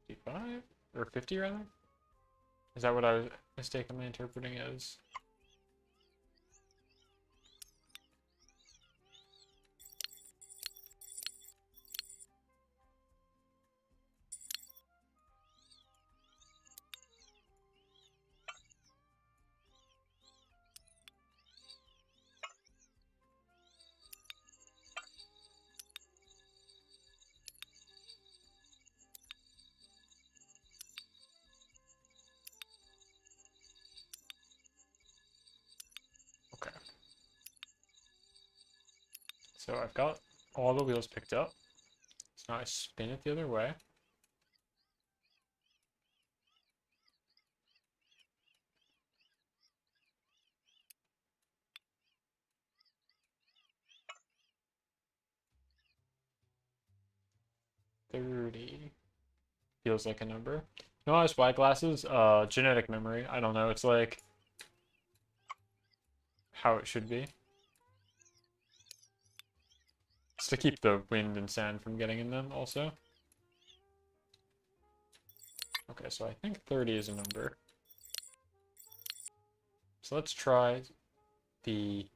Fifty-five? Or 50, rather? Is that what I was mistakenly interpreting as? Okay. So I've got all the wheels picked up. So now I spin it the other way. $30 feels like a number. No, I have glasses. Genetic memory. I don't know. It's like how it should be. It's to keep the wind and sand from getting in them also. Okay, so I think 30 is a number. So let's try the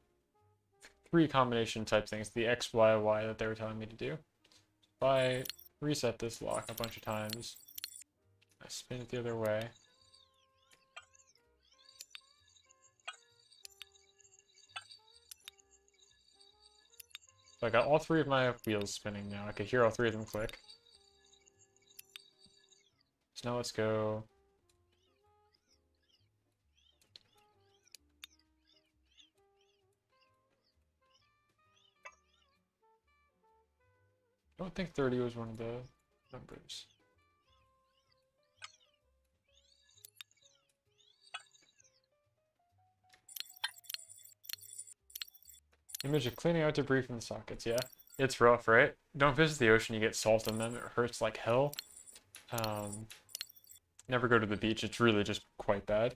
3 combination type things, the X, Y, Y that they were telling me to do. If I reset this lock a bunch of times, I spin it the other way. So I got all 3 of my wheels spinning now. I could hear all 3 of them click. So now let's go. I don't think 30 was one of the numbers. Image of cleaning out debris from the sockets, yeah. It's rough, right? Don't visit the ocean, you get salt in them, it hurts like hell. Never go to the beach. It's really just quite bad.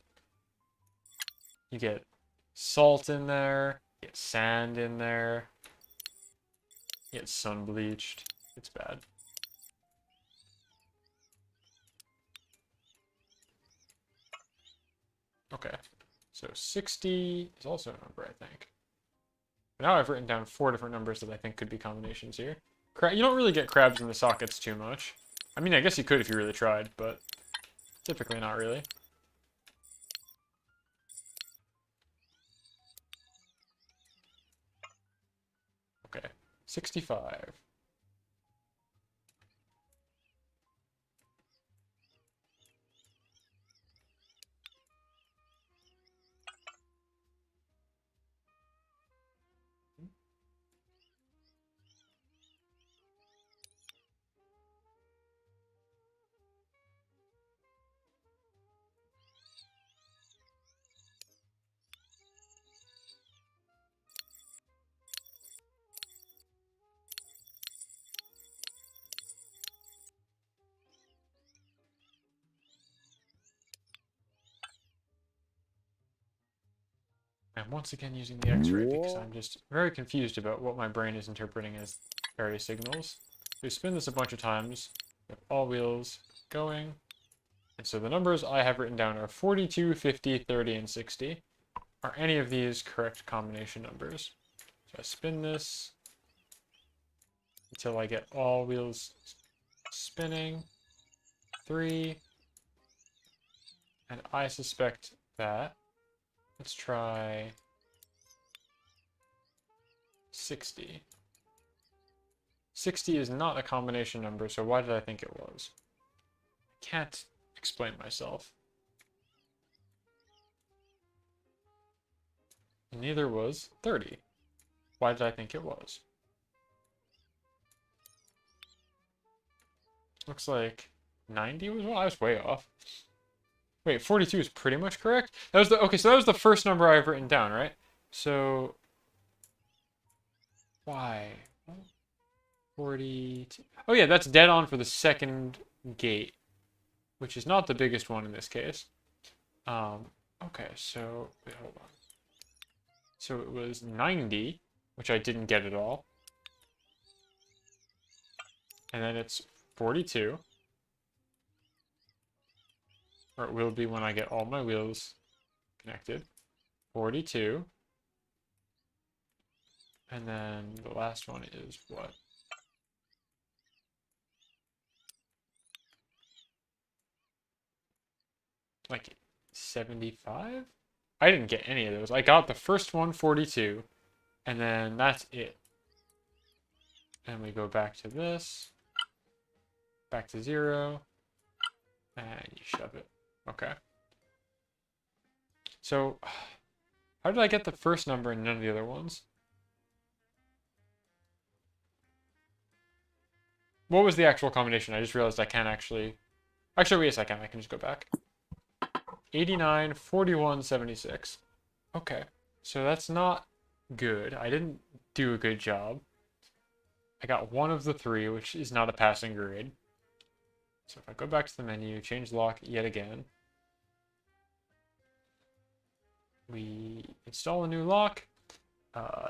You get salt in there, you get sand in there, you get sun bleached. It's bad. Okay, so 60 is also a number, I think. But now I've written down 4 different numbers that I think could be combinations here. You don't really get crabs in the sockets too much. I mean, I guess you could if you really tried, but typically not really. Okay, 65. I'm once again using the X-ray because I'm just very confused about what my brain is interpreting as various signals. We spin this a bunch of times, we have all wheels going, and so the numbers I have written down are 42, 50, 30, and 60. Are any of these correct combination numbers? So I spin this until I get all wheels spinning. 3, and I suspect that. Let's try 60. 60 is not a combination number, so why did I think it was? I can't explain myself. Neither was 30. Why did I think it was? Looks like 90 was one. I was way off. Wait, 42 is pretty much correct? That was the okay, so that was the first number I've written down, right? So why? 42. Oh yeah, that's dead on for the second gate, which is not the biggest one in this case. Okay, so wait, hold on. So it was 90, which I didn't get at all. And then it's 42. Or it will be when I get all my wheels connected. 42. And then the last one is what? Like 75? I didn't get any of those. I got the first one, 42, and then that's it. And we go back to this, back to 0, and you shove it. Okay. So, how did I get the first number and none of the other ones? What was the actual combination? I just realized I can't actually... Actually, wait a second. I can just go back. 89, 41, 76. Okay. So that's not good. I didn't do a good job. I got one of the 3, which is not a passing grade. So if I go back to the menu, change lock yet again. We install a new lock.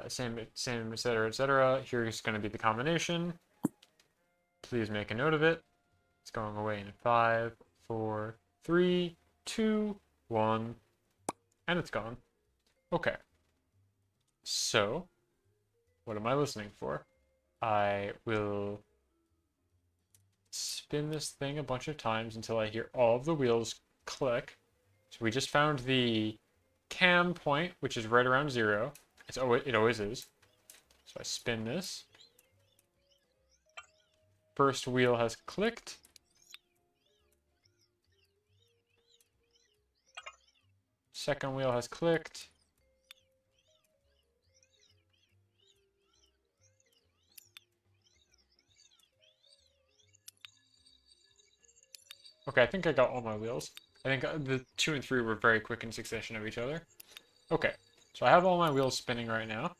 Same, etc., etc. Here's going to be the combination. Please make a note of it. It's going away in 5, 4, 3, 2, 1, and it's gone. Okay. So, what am I listening for? I will spin this thing a bunch of times until I hear all of the wheels click. So we just found the cam point, which is right around 0. It always is. So I spin this. First wheel has clicked. Second wheel has clicked. Okay, I think I got all my wheels. I think the 2 and 3 were very quick in succession of each other. Okay, so I have all my wheels spinning right now.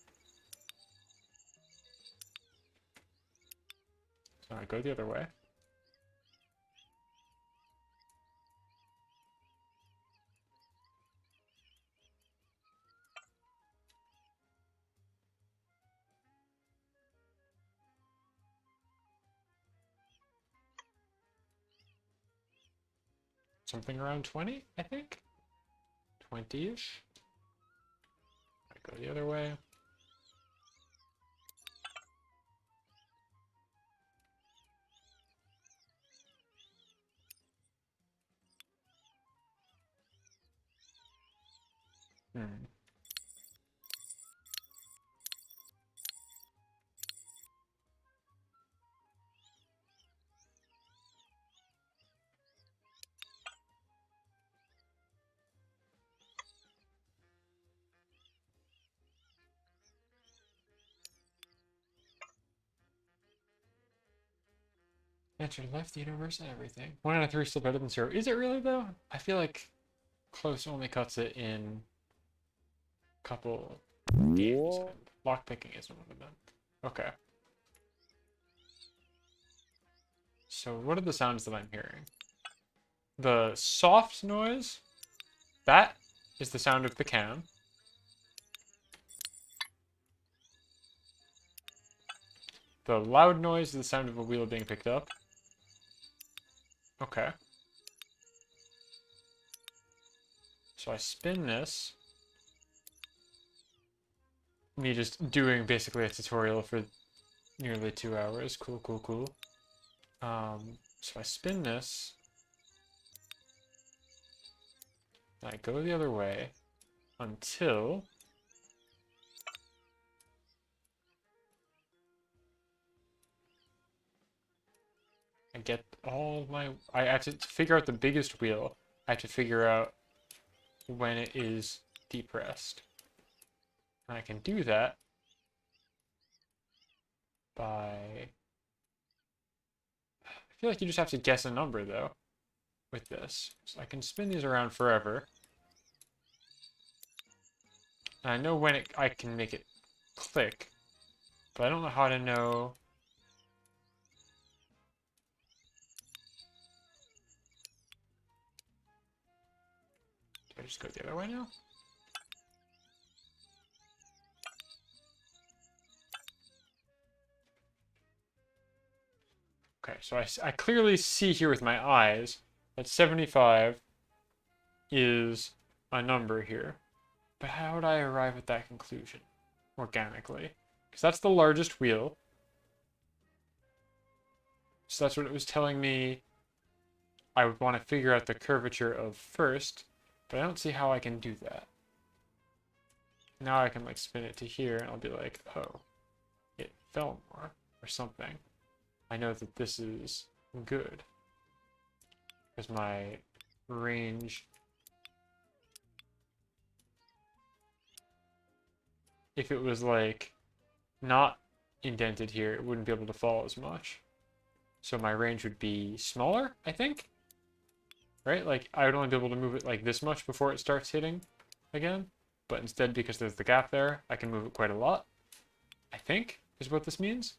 So I go the other way. something around 20, I think? 20-ish? I go the other way. Hmm. Enter life, the universe, and everything. 1 out of 3 is still better than 0. Is it really, though? I feel like close only cuts it in a couple games, and lockpicking isn't one of them. Okay. So what are the sounds that I'm hearing? The soft noise, that is the sound of the can. The loud noise is the sound of a wheel being picked up. Okay. So I spin this. Me just doing basically a tutorial for nearly 2 hours. Cool, cool, cool. So I spin this. And I go the other way until I get all of my... I have to figure out the biggest wheel. I have to figure out when it is depressed. And I can do that by... I feel like you just have to guess a number, though, with this. So I can spin these around forever. And I know when I can make it click, but I don't know how to know... Do I just go the other way now? Okay, so I clearly see here with my eyes that 75 is a number here. But how would I arrive at that conclusion organically? Because that's the largest wheel. So that's what it was telling me I would want to figure out the curvature of first, but I don't see how I can do that. Now I can like spin it to here and I'll be like, oh, it fell more or something. I know that this is good because my range, if it was like not indented here, it wouldn't be able to fall as much. So my range would be smaller, I think. Right? Like, I would only be able to move it like this much before it starts hitting again. But instead, because there's the gap there, I can move it quite a lot. I think, is what this means.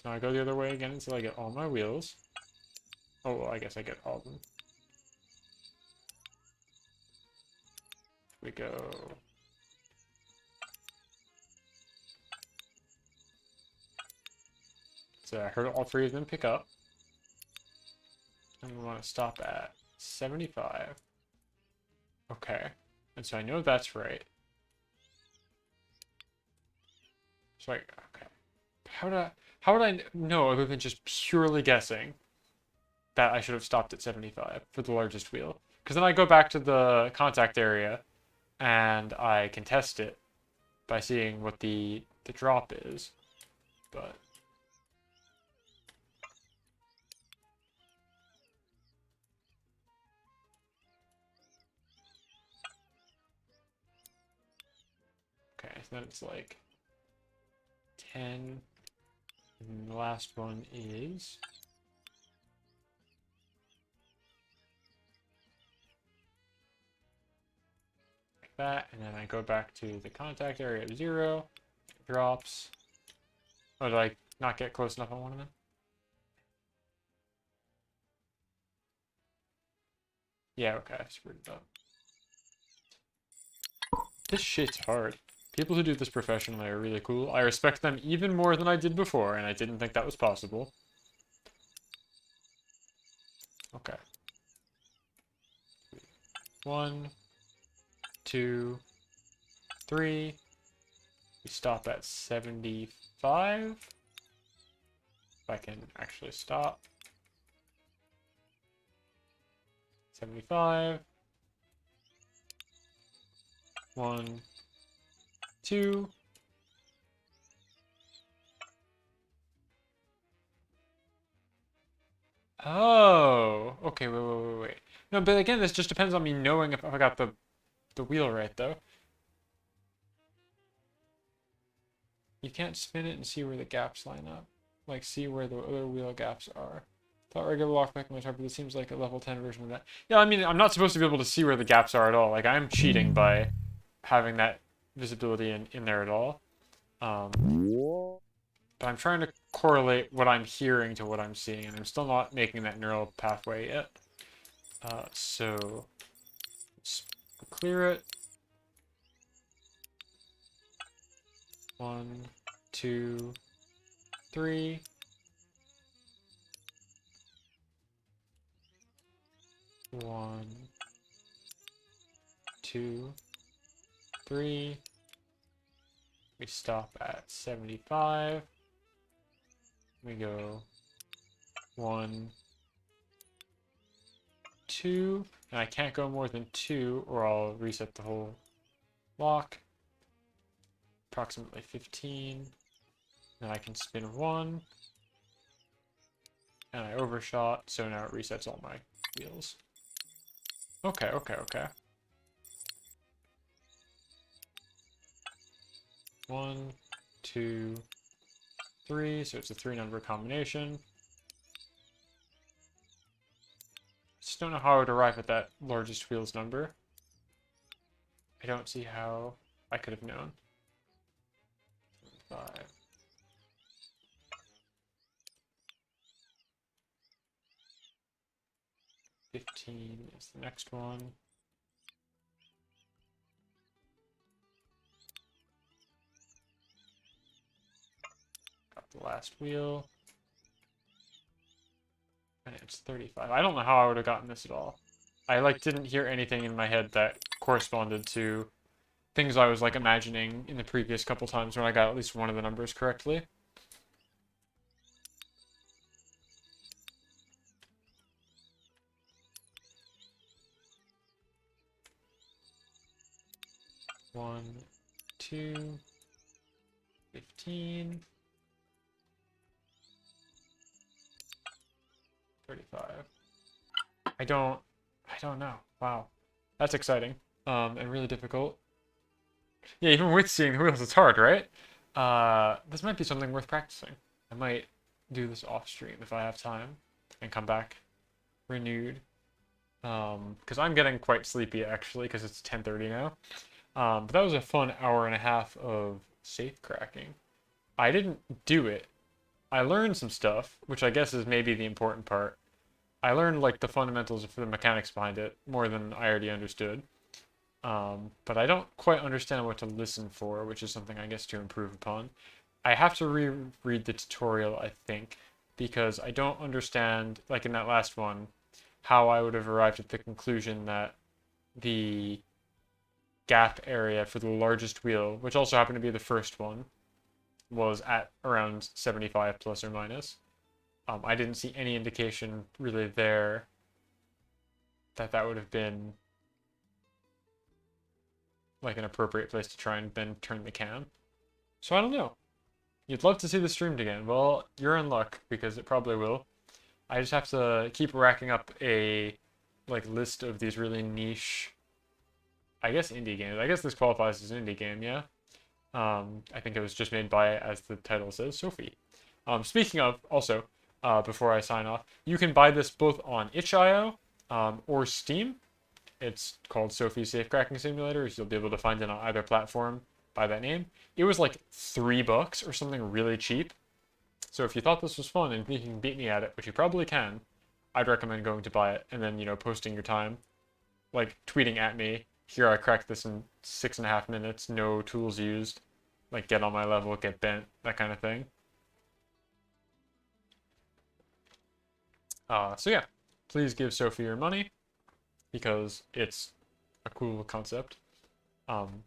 So now I go the other way again until I get all my wheels. Oh, well, I guess I get all of them. We go. So I heard all 3 of them pick up. And we want to stop at 75. Okay. And so I know that's right. So I, okay. How would I know other than just purely guessing that I should have stopped at 75 for the largest wheel? Because then I go back to the contact area and I can test it by seeing what the drop is. But okay, so then it's like 10. And the last one is like that, and then I go back to the contact area of 0, it drops. Oh, did I not get close enough on one of them? Yeah, okay, I screwed it up. This shit's hard. People who do this professionally are really cool. I respect them even more than I did before, and I didn't think that was possible. Okay. 1, 2, 3. We stop at 75. If I can actually stop. 75. 1, 2. Oh, okay, wait. No, but again, this just depends on me knowing if I got the wheel right, though. You can't spin it and see where the gaps line up. Like, see where the other wheel gaps are. Thought regular lockpick was hard, but this seems like a level 10 version of that. Yeah, I mean, I'm not supposed to be able to see where the gaps are at all. Like, I'm cheating by having that visibility in there at all. But I'm trying to correlate what I'm hearing to what I'm seeing, and I'm still not making that neural pathway yet. So let's clear it. 1, 2, 3. One, 2, 3. We stop at 75. We go 1, 2, and I can't go more than 2 or I'll reset the whole lock. Approximately 15. Then I can spin 1. And I overshot, so now it resets all my wheels. Okay. 1, 2, 3, so it's a 3-number combination. Just don't know how I would arrive at that largest wheels number. I don't see how I could have known. 5. 15 is the next one. Got the last wheel. And it's 35. I don't know how I would have gotten this at all. I didn't hear anything in my head that corresponded to things I was imagining in the previous couple times when I got at least one of the numbers correctly. One, 2, 15, 35. I don't know. Wow. That's exciting. And really difficult. Yeah, even with seeing the wheels, it's hard, right? This might be something worth practicing. I might do this off stream if I have time and come back renewed. Because I'm getting quite sleepy actually, because it's 10:30 now. But that was a fun hour and a half of safe cracking. I didn't do it. I learned some stuff, which I guess is maybe the important part. I learned the fundamentals of the mechanics behind it more than I already understood. But I don't quite understand what to listen for, which is something I guess to improve upon. I have to reread the tutorial, I think, because I don't understand, in that last one, how I would have arrived at the conclusion that the gap area for the largest wheel, which also happened to be the first one, was at around 75 plus or minus. I didn't see any indication really there that that would have been an appropriate place to try and then turn the cam. So I don't know. You'd love to see this streamed again. Well, you're in luck because it probably will. I just have to keep racking up a list of these really niche, I guess, indie games. I guess this qualifies as an indie game, yeah. I think it was just made by, as the title says, Sophie. Speaking of, also, before I sign off, you can buy this both on itch.io or Steam. It's called Sophie's Safecracking Simulator, so you'll be able to find it on either platform by that name. It was $3 or something really cheap. So if you thought this was fun and think you can beat me at it, which you probably can, I'd recommend going to buy it and then, posting your time, tweeting at me here I cracked this in 6.5 minutes, no tools used, like get on my level, get bent, that kind of thing. So yeah, please give Sophie your money because it's a cool concept. Um,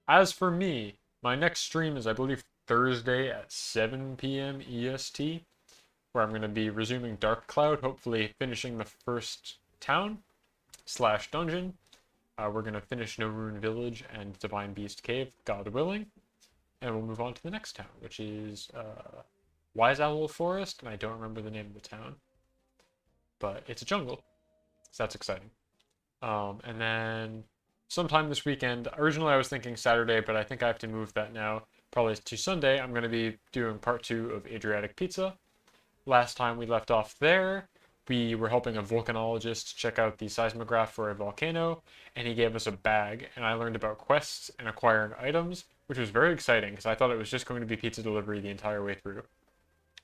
as for me, my next stream is, I believe, Thursday at 7 p.m. EST, where I'm going to be resuming Dark Cloud, hopefully finishing the first town slash dungeon. We're going to finish No Rune Village and Divine Beast Cave, God willing, and we'll move on to the next town, which is Wise Owl Forest, and I don't remember the name of the town, but it's a jungle, so that's exciting. And then sometime this weekend, originally I was thinking Saturday, but I think I have to move that now, probably to Sunday. I'm going to be doing part 2 of Adriatic Pizza. Last time we left off there, we were helping a volcanologist check out the seismograph for a volcano, and he gave us a bag, and I learned about quests and acquiring items, which was very exciting, because I thought it was just going to be pizza delivery the entire way through.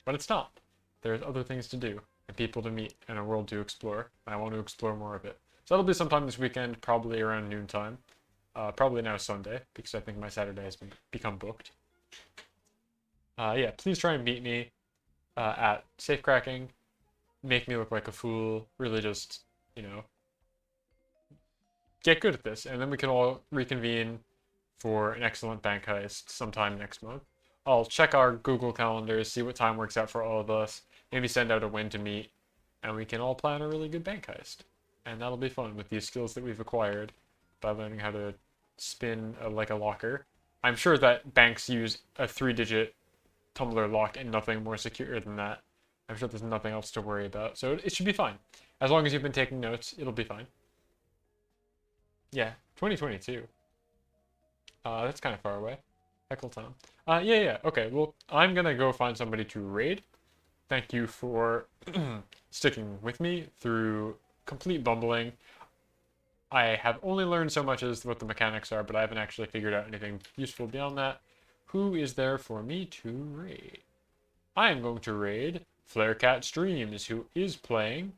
But it's not. There's other things to do, and people to meet, and a world to explore, and I want to explore more of it. So that'll be sometime this weekend, probably around noontime. Probably now Sunday, because I think my Saturday has become booked. Yeah, please try and beat me at Safecracking. Make me look like a fool. Really just, you know, get good at this. And then we can all reconvene for an excellent bank heist sometime next month. I'll check our Google calendars, see what time works out for all of us, maybe send out a when to meet, and we can all plan a really good bank heist. And that'll be fun with these skills that we've acquired by learning how to spin like a locker. I'm sure that banks use a 3-digit tumbler lock and nothing more secure than that. I'm sure there's nothing else to worry about, so it should be fine. As long as you've been taking notes, it'll be fine. Yeah, 2022. That's kind of far away. Skeletom. Yeah, okay, well, I'm gonna go find somebody to raid. Thank you for sticking with me through complete bumbling. I have only learned so much as what the mechanics are, but I haven't actually figured out anything useful beyond that. Who is there for me to raid? I am going to raid Flarecat Streams, who is playing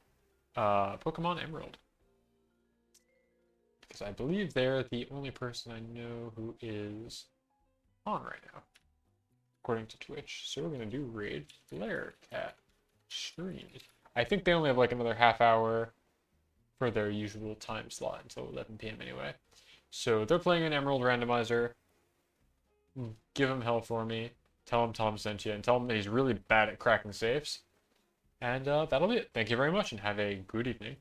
Pokemon Emerald. Because I believe they're the only person I know who is on right now, according to Twitch. So we're going to do raid Flarecat Streams. I think they only have like another half hour for their usual time slot until 11 p.m. anyway. So they're playing an Emerald Randomizer. Give him hell for me. Tell him Tom sent you, and tell him that he's really bad at cracking safes. And that'll be it. Thank you very much, and have a good evening.